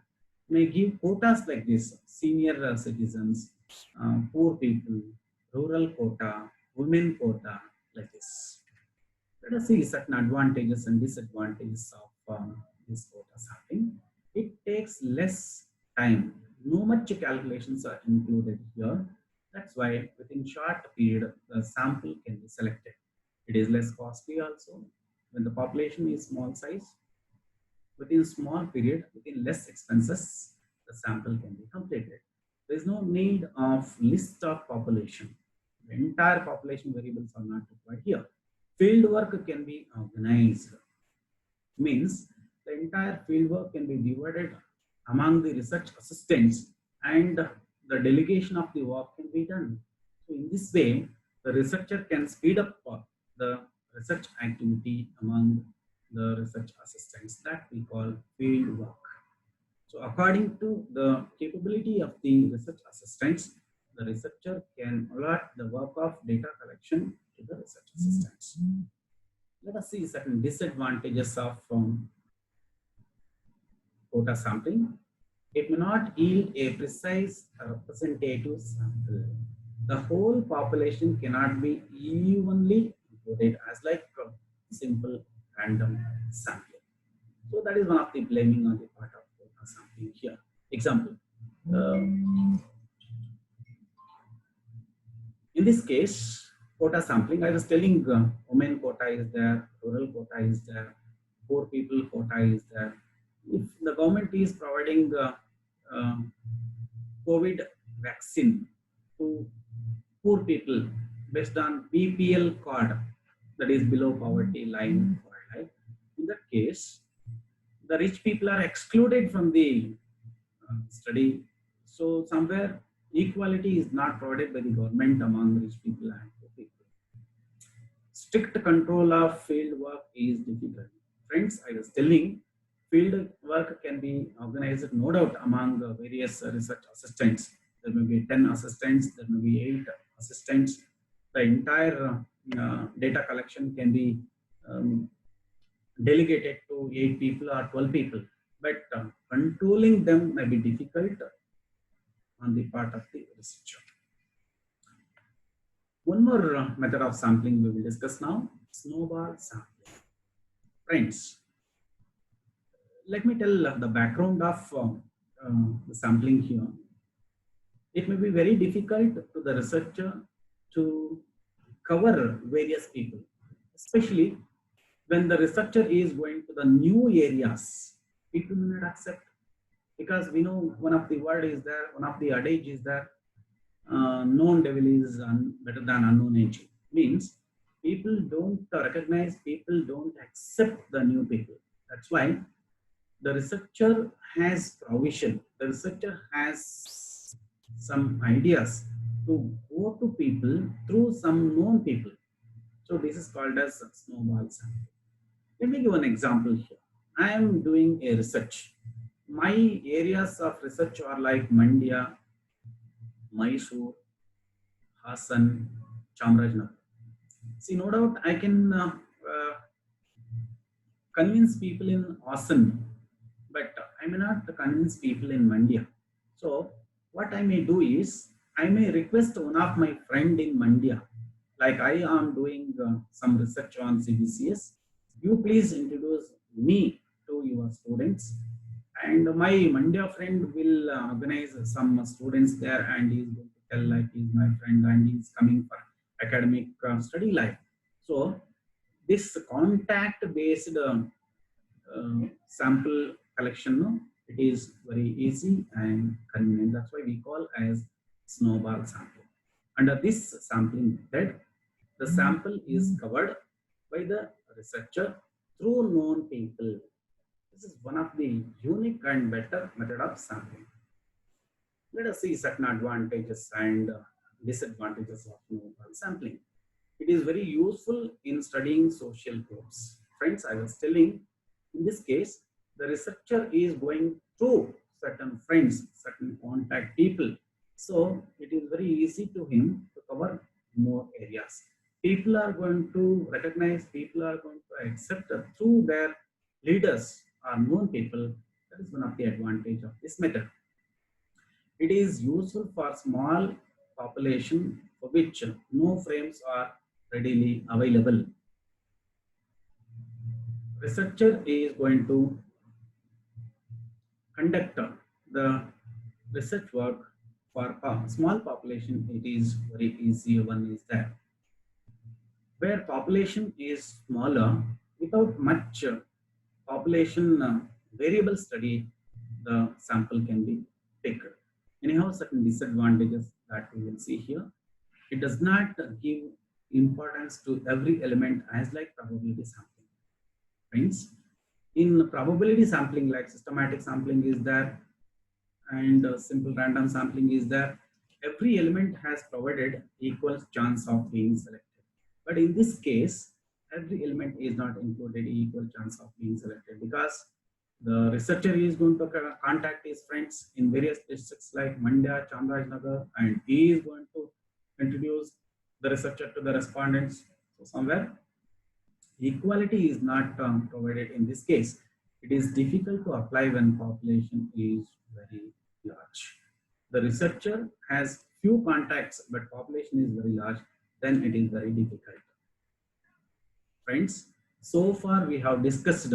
may give quotas like this: senior citizens, poor people, rural quota, women quota, like this. Let us see certain advantages and disadvantages of this quota sampling. It takes less time. No much calculations are included here. That's why within short period, the sample can be selected. It is less costly also. When the population is small size, within small period, within less expenses, the sample can be completed. There is no need of list of population. The entire population variables are not required here. Field work can be organized. Means the entire field work can be divided among the research assistants and the delegation of the work can be done. So in this way, the researcher can speed up the research activity among the research assistants that we call field work. So according to the capability of the research assistants, the researcher can allot the work of data collection to the research assistants. Let us see certain disadvantages of quota sampling. It may not yield a precise representative sample. The whole population cannot be evenly included as like simple random sampling. So that is one of the blaming on the part of quota sampling here. Example. In this case, quota sampling, I was telling women quota is there, rural quota is there, poor people quota is there. If the government is providing COVID vaccine to poor people based on BPL card, that is below poverty line, right? In that case, the rich people are excluded from the study. So somewhere equality is not provided by the government among rich people and poor people. Strict control of field work is difficult. Friends, I was telling, field work can be organized no doubt among various research assistants. There may be 10 assistants, there may be 8 assistants. The entire data collection can be delegated to 8 people or 12 people. But controlling them may be difficult on the part of the researcher. One more method of sampling we will discuss now, snowball sampling. Friends, let me tell the background of the sampling here. It may be very difficult to the researcher to cover various people, especially when the researcher is going to the new areas. People may not accept, because we know one of the word is there, one of the adage is there, known devil is better than unknown angel. Means people don't recognize, people don't accept the new people. That's why the researcher has provision, the researcher has some ideas to go to people through some known people. So this is called as snowball sampling. Let me give an example here. I am doing a research. My areas of research are like Mandya, Mysore, Hassan, Chamarajanagar. See, no doubt I can convince people in Hassan, but I may not convince people in Mandya. So what I may do is, I may request one of my friend in Mandya, like I am doing some research on CBCS. You please introduce me to your students, and my Mandya friend will organize some students there, and he is going to tell like he is my friend and he is coming for academic study life. So this contact based sample collection, no, it is very easy and convenient. That's why we call as snowball sampling. Under this sampling method, the sample is covered by the researcher through known people. This is one of the unique and better method of sampling. Let us see certain advantages and disadvantages of snowball sampling. It is very useful in studying social groups. Friends, I was telling, in this case, the researcher is going through certain friends, certain contact people. So it is very easy to him to cover more areas. People are going to recognize, people are going to accept through their leaders or known people. That is one of the advantage of this method. It is useful for small population for which no frames are readily available. Researcher is going to conduct the research work for a small population. It is very easy. One is there where population is smaller without much population variable study, the sample can be picked. Anyhow, certain disadvantages that we will see here. It does not give importance to every element as like probability sampling. Friends, in probability sampling, like systematic sampling is there and simple random sampling is there, every element has provided equal chance of being selected. But in this case, every element is not included equal chance of being selected because the researcher is going to contact his friends in various districts like Mandya, Chamarajanagar, and he is going to introduce the researcher to the respondents. So somewhere equality is not provided in this case. It is difficult to apply when population is very large. The researcher has few contacts, but population is very large, then it is very difficult. Friends, so far we have discussed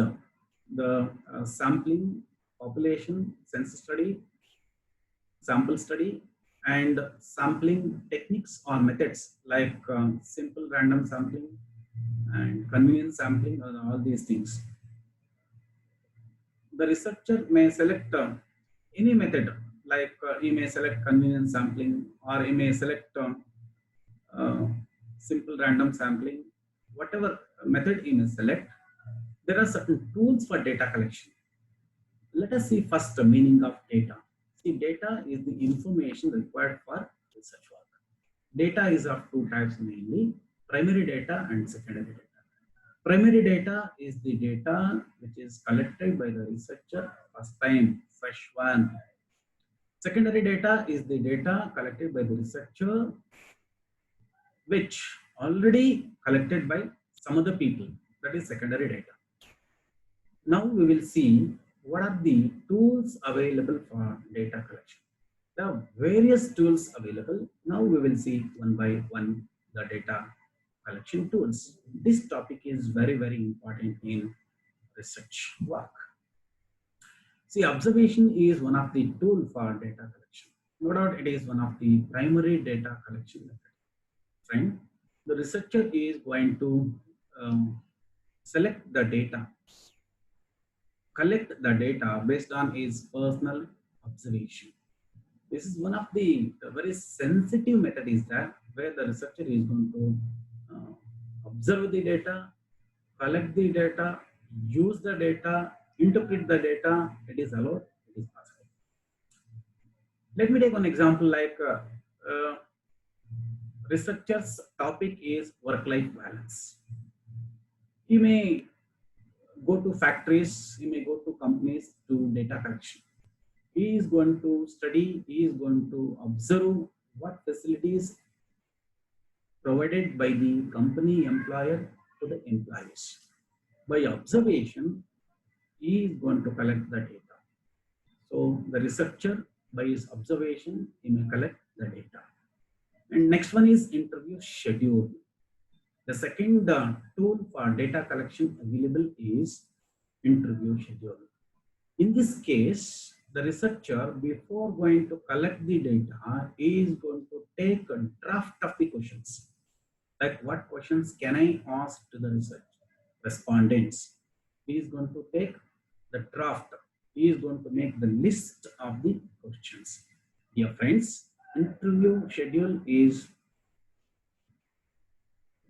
the sampling, population, census study, sample study, and sampling techniques or methods like simple random sampling and convenience sampling and all these things. The researcher may select any method, like he may select convenience sampling or he may select uh, simple random sampling, whatever method he may select. There are certain tools for data collection. Let us see first the meaning of data. See, data is the information required for research work. Data is of two types mainly, primary data and secondary data. Primary data is the data which is collected by the researcher first time, fresh one. Secondary data is the data collected by the researcher which already collected by some other people. That is secondary data. Now we will see what are the tools available for data collection. There are various tools available. Now we will see one by one the data collection tools. This topic is very, very important in research work. See, observation is one of the tools for data collection. No doubt it is one of the primary data collection method. Friend, the researcher is going to select the data, collect the data based on his personal observation. This is one of the very sensitive method is that where the researcher is going to observe the data, collect the data, use the data, interpret the data. It is allowed, it is possible. Let me take one example like researcher's topic is work-life balance. He may go to factories, he may go to companies to data collection. He is going to study, he is going to observe what facilities provided by the company employer to the employees. By observation, he is going to collect the data. So the researcher, by his observation, he may collect the data. And next one is interview schedule. The second tool for data collection available is interview schedule. In this case, the researcher, before going to collect the data, is going to take a draft of the questions. Like what questions can I ask to the research respondents? He is going to take the draft. He is going to make the list of the questions. Dear friends, interview schedule is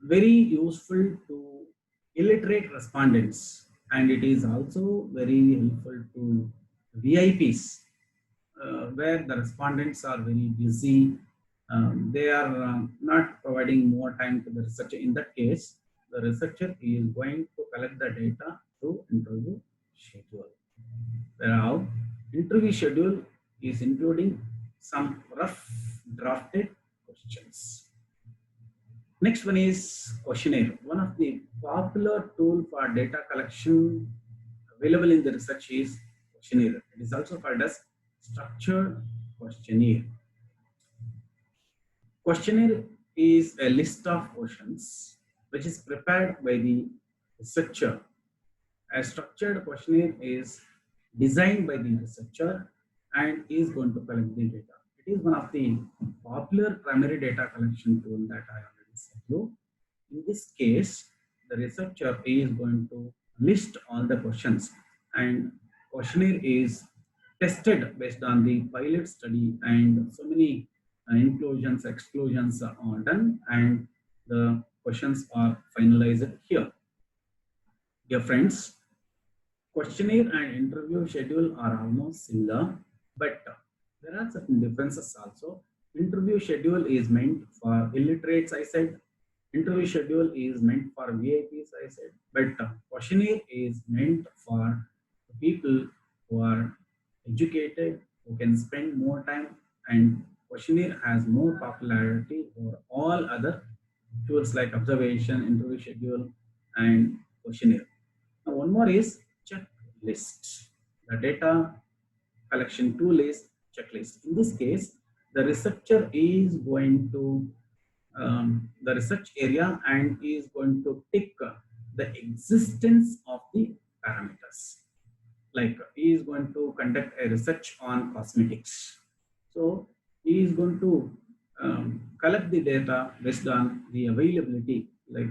very useful to illiterate respondents, and it is also very helpful to VIPs where the respondents are very busy. They are not providing more time to the researcher. In that case, the researcher is going to collect the data through interview schedule. Now, interview schedule is including some rough drafted questions. Next one is questionnaire. One of the popular tool for data collection available in the research is questionnaire. It is also called as structured questionnaire. Questionnaire is a list of questions which is prepared by the researcher. A structured questionnaire is designed by the researcher and is going to collect the data. It is one of the popular primary data collection tool that I already said you. In this case, the researcher is going to list all the questions, and questionnaire is tested based on the pilot study, and so many inclusions, exclusions are all done, and the questions are finalized here. Dear friends, questionnaire and interview schedule are almost similar, but there are certain differences also. Interview schedule is meant for illiterates, I said. Interview schedule is meant for VIPs, I said. But questionnaire is meant for people who are educated, who can spend more time, and questionnaire has more popularity over all other tools like observation, interview schedule, and questionnaire. Now, one more is checklist. The data collection tool is checklist. In this case, the researcher is going to the research area and is going to tick the existence of the parameters. Like he is going to conduct a research on cosmetics. So he is going to collect the data based on the availability, like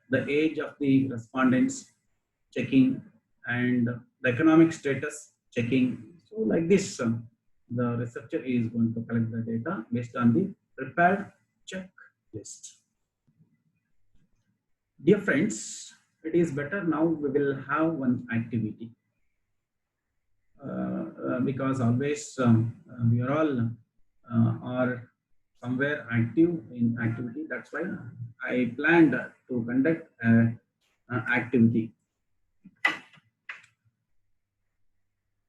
the age of the respondents checking, and the economic status checking. So like this, the researcher is going to collect the data based on the prepared checklist. Dear friends, it is better now we will have one activity because always we are all are somewhere active in activity. That's why I planned to conduct an activity.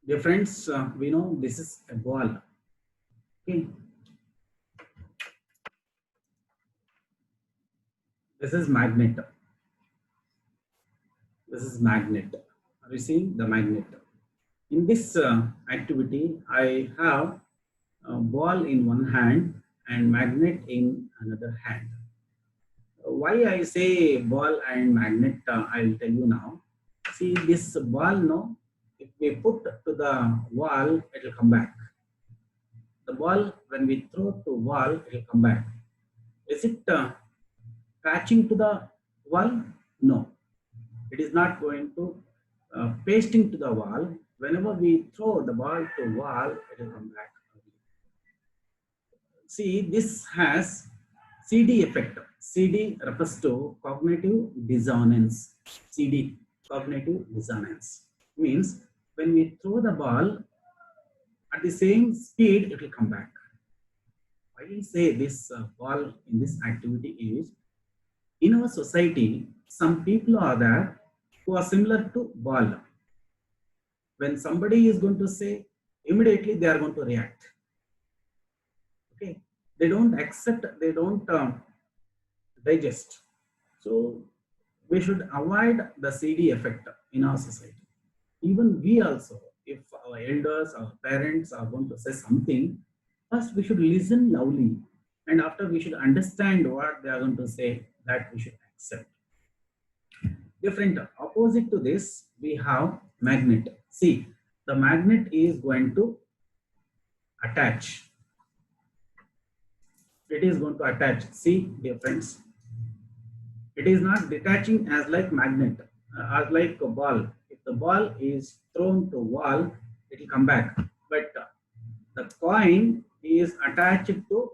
Dear friends, we know this is a ball. Okay, this is magnet. This is magnet. Are you seeing the magnet? In this activity, I have a ball in one hand and magnet in another hand. Why I say ball and magnet, I'll tell you now. See this ball, no? If we put to the wall, it will come back. The ball, when we throw to wall, it will come back. Is it patching to the wall? No. It is not going to pasting to the wall. Whenever we throw the ball to wall, it will come back. See, this has CD effect. CD refers to cognitive dissonance. CD, cognitive dissonance, means when we throw the ball at the same speed, it will come back. Why I say this ball in this activity is, in our society, some people are there who are similar to ball. When somebody is going to say, immediately they are going to react. Okay, they don't accept, they don't digest. So we should avoid the CD effect in our society. Even we also, if our elders, our parents are going to say something, first we should listen loudly, and after we should understand what they are going to say, that we should accept. Different opposite to this, we have magnet. See, the magnet is going to attach. It is going to attach. See, dear friends, it is not detaching as like magnet, as like a ball. If the ball is thrown to wall, it will come back. But the coin is attached to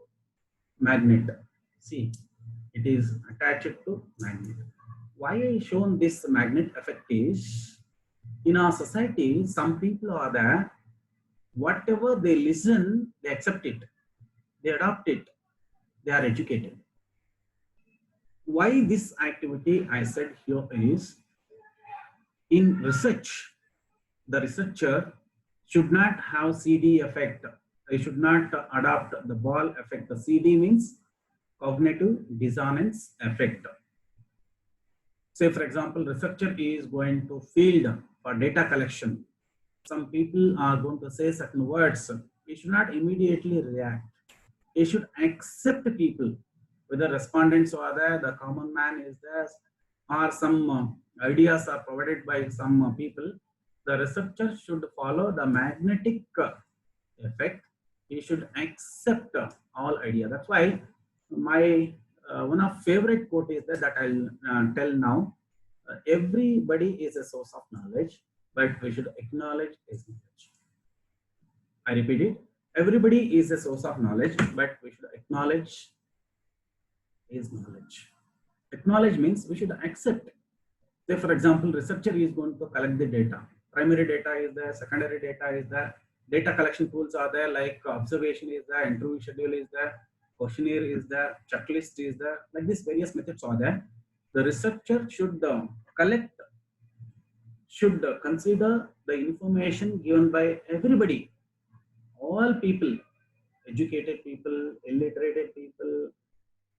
magnet. See, it is attached to magnet. Why I shown this magnet effect is, in our society, some people are there, whatever they listen, they accept it, they adopt it, they are educated. Why this activity I said here is, in research, the researcher should not have CD effect. They should not adopt the ball effect. The CD means cognitive dissonance effect. Say, for example, researcher is going to field for data collection. Some people are going to say certain words. He should not immediately react. He should accept people, whether respondents are there, the common man is there, or some ideas are provided by some people. The researcher should follow the magnetic effect. He should accept all idea. That's why my one of favorite quote is that I'll tell now. Everybody is a source of knowledge, but we should acknowledge his knowledge. I repeat it. Everybody is a source of knowledge, but we should acknowledge his knowledge. Acknowledge means we should accept. Say, for example, researcher is going to collect the data. Primary data is there, secondary data is there, data collection tools are there, like observation is there, interview schedule is there, questionnaire is there, checklist is there, like these various methods are there. The researcher should consider the information given by everybody, all people, educated people, illiterate people,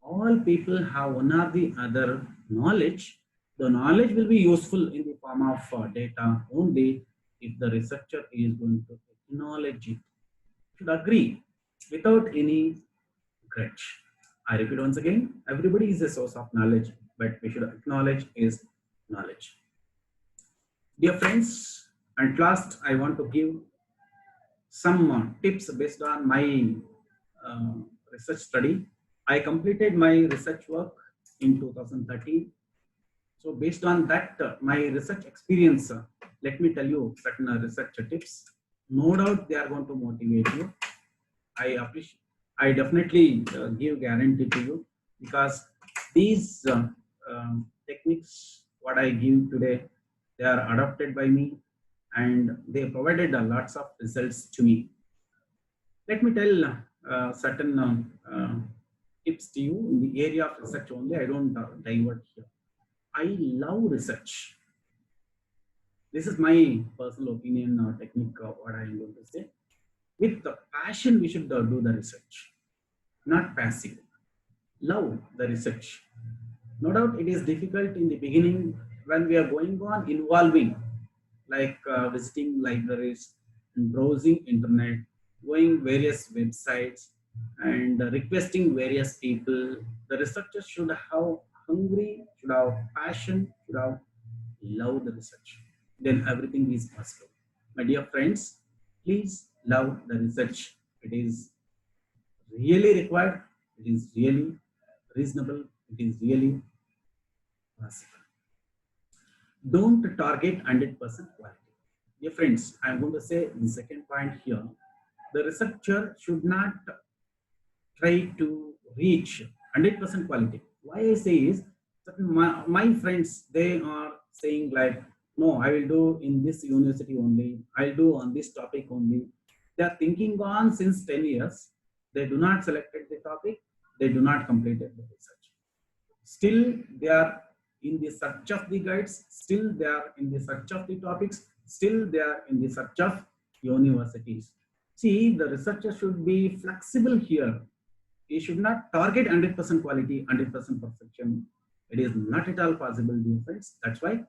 all people have one or the other knowledge. The knowledge will be useful in the form of data only if the researcher is going to acknowledge it. Should agree without any grudge. I repeat once again, everybody is a source of knowledge, but we should acknowledge his knowledge. Dear friends, at last I want to give some tips based on my research study. I completed my research work in 2013. So based on that, my research experience, let me tell you certain research tips. No doubt they are going to motivate you. I definitely give guarantee to you, because these techniques, what I give today, they are adopted by me and they provided lots of results to me. Let me tell certain tips to you in the area of research only. I don't divert here. I love research. This is my personal opinion or technique of what I am going to say. With the passion, we should do the research, not passive. Love the research. No doubt it is difficult in the beginning when we are going on involving, like visiting libraries and browsing internet, going various websites and requesting various people. The researchers should have hungry, should have passion, should have love the research. Then everything is possible. My dear friends, please love the research. It is really required. It is really reasonable. It is really possible. Don't target 100% quality. Dear friends, I am going to say the second point here. The researcher should not try to reach 100% quality. Why I say is that my friends, they are saying like, no, I will do in this university only. I'll do on this topic only. They are thinking on since 10 years. They do not select the topic. They do not complete the research. Still, they are in the search of the guides. Still, they are in the search of the topics. Still, they are in the search of universities. See, the researcher should be flexible here. He should not target 100% quality, 100% perfection. It is not at all possible, dear friends. That's why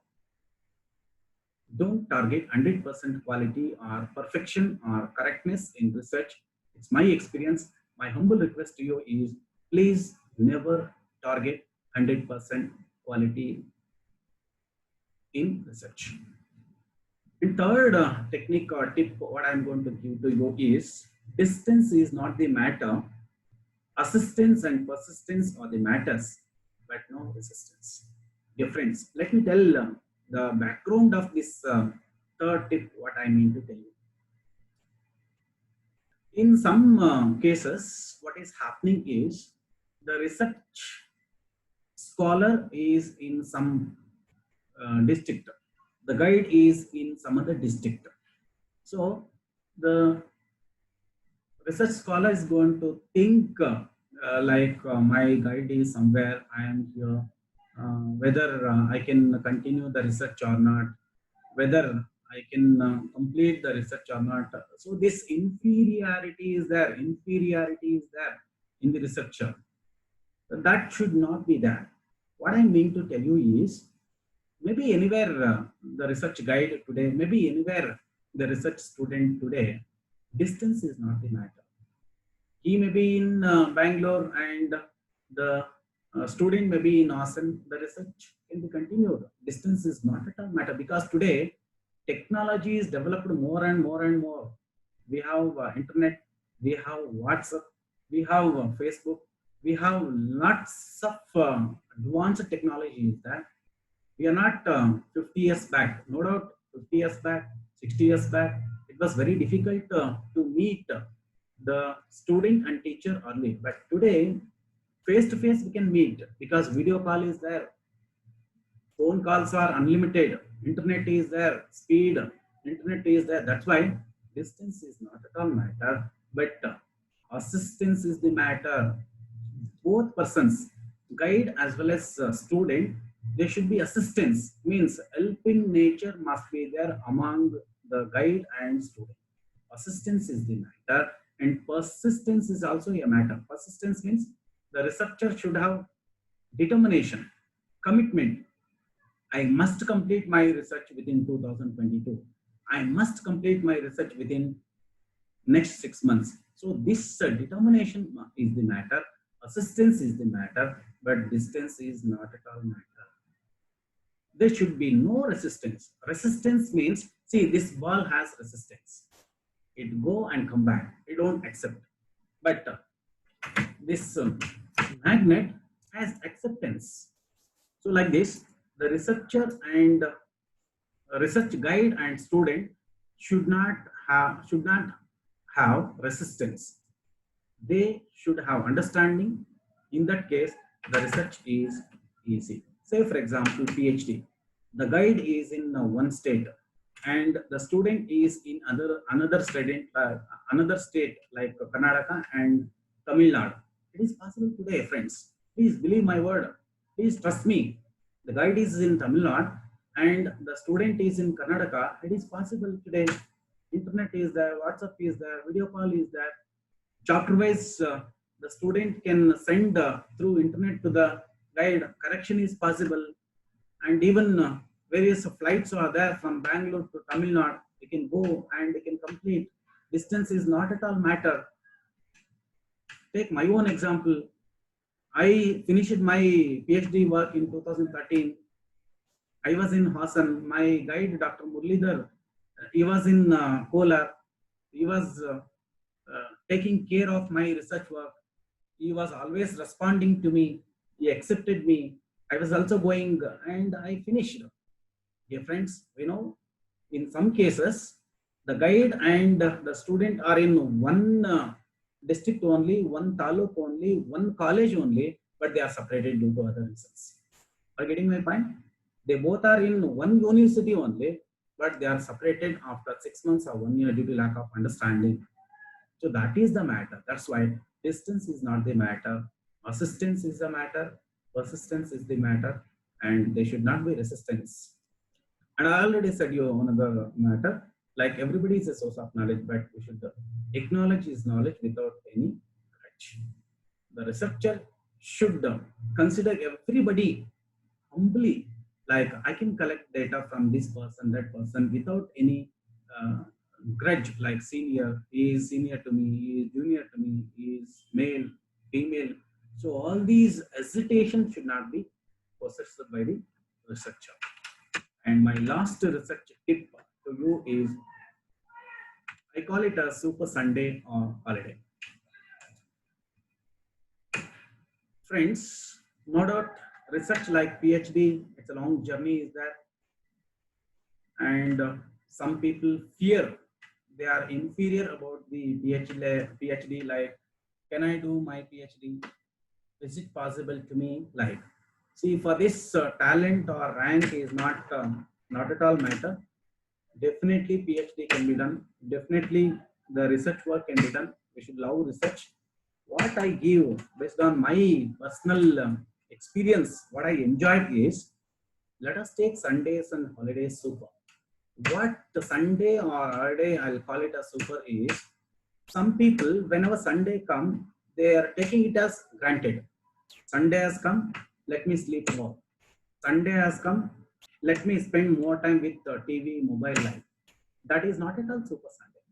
don't target 100% quality or perfection or correctness in research. It's my experience. My humble request to you is, please never target 100% quality in research. And third technique or tip, what I'm going to give to you is, distance is not the matter. Assistance and persistence are the matters, but no resistance. Dear friends, let me tell the background of this third tip, what I mean to tell you. In some cases, what is happening is, the research scholar is in some district, the guide is in some other district. So the research scholar is going to think my guide is somewhere, I am here, whether I can continue the research or not, whether I can complete the research or not. So this inferiority is there in the researcher. That should not be there. What I'm meaning to tell you is, maybe anywhere the research guide today, maybe anywhere the research student today, distance is not the matter. He may be in Bangalore and the student may be in Austin. The research can be continued. Distance is not at all matter, because today technology is developed more and more and more. We have internet, we have WhatsApp, we have Facebook, we have lots of advanced technologies that we are not 50 years back. No doubt, 50 years back, 60 years back, it was very difficult to meet the student and teacher early. But today, face to face, we can meet because video call is there, phone calls are unlimited, internet is there, speed, internet is there. That's why distance is not at all matter, but assistance is the matter. Both persons, guide as well as student, there should be assistance, means helping nature must be there among the guide and student. Assistance is the matter, and persistence is also a matter. Persistence means the researcher should have determination, commitment. I must complete my research within 2022. I must complete my research within next 6 months. So this determination is the matter. Assistance is the matter, but distance is not at all matter. There should be no resistance. Resistance means, see, this ball has resistance. It go and come back. It don't accept. But this magnet has acceptance. So like this, the researcher and research guide and student should not have resistance. They should have understanding. In that case, the research is easy. Say for example, PhD. The guide is in one state and the student is in another state like Karnataka and Tamil Nadu. It is possible today, friends. Please believe my word. Please trust me. The guide is in Tamil Nadu and the student is in Karnataka. It is possible today. Internet is there, WhatsApp is there, video call is there. Chapter wise, the student can send through internet to the guide. Correction is possible, and even various flights are there from Bangalore to Tamil Nadu. They can go and they can complete. Distance is not at all matter. Take my own example. I finished my PhD work in 2013. I was in Hassan. My guide, Dr. Murlidhar, he was in Kolar. He was taking care of my research work. He was always responding to me. He accepted me. I was also going and I finished. Dear friends, in some cases, the guide and the student are in one district only, one taluk only, one college only, but they are separated due to other reasons. Are you getting my point? They both are in one university only, but they are separated after 6 months or 1 year due to lack of understanding. So that is the matter. That's why distance is not the matter. Assistance is the matter. Persistence is the matter. And there should not be resistance. And I already said you another matter. Like everybody is a source of knowledge, but we should acknowledge his knowledge without any grudge. The researcher should consider everybody humbly. Like I can collect data from this person, that person without any grudge, like senior, he is senior to me, he is junior to me, he is male, female. So all these hesitation should not be possessed by the researcher. And my last research tip to you is, I call it a Super Sunday or holiday. Friends, no doubt research like PhD, it's a long journey is there. And some people fear, they are inferior about the PhD, like, can I do my PhD? Is it possible to me? Like, see, for this talent or rank is not at all matter. Definitely PhD can be done. Definitely the research work can be done. We should love research. What I give based on my personal experience, what I enjoyed is, let us take Sundays and holidays super. What the Sunday or holiday, I'll call it a super, is some people, whenever Sunday come, they are taking it as granted. Sunday has come, let me sleep more. Sunday has come, let me spend more time with TV, mobile life. That is not at all Super Sunday.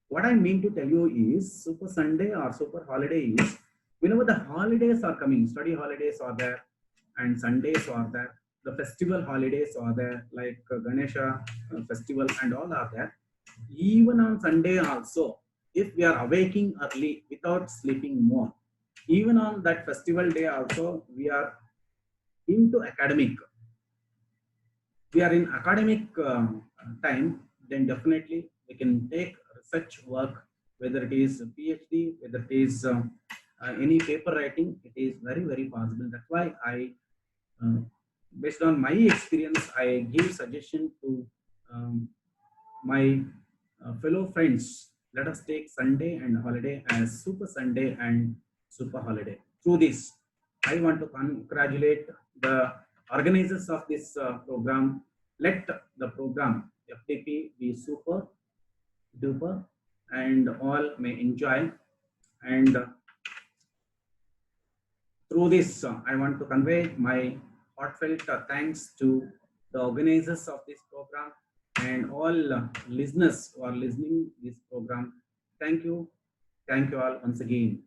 What I mean to tell you is Super Sunday or Super Holiday is whenever the holidays are coming, study holidays are there, and Sundays are there, the festival holidays are there, like Ganesha festival and all are there. Even on Sunday also, if we are awaking early without sleeping more, even on that festival day also, we are into academic. We are in academic time, then definitely we can take research work, whether it is PhD, whether it is any paper writing, it is very, very possible. That's why uh, based on my experience, I give suggestion to my fellow friends. Let us take Sunday and holiday as Super Sunday and Super Holiday. Through this, I want to congratulate the organizers of this program. Let the program FTP be super duper and all may enjoy. And through this, I want to convey my heartfelt thanks to the organizers of this program and all listeners who are listening this program. Thank you all once again.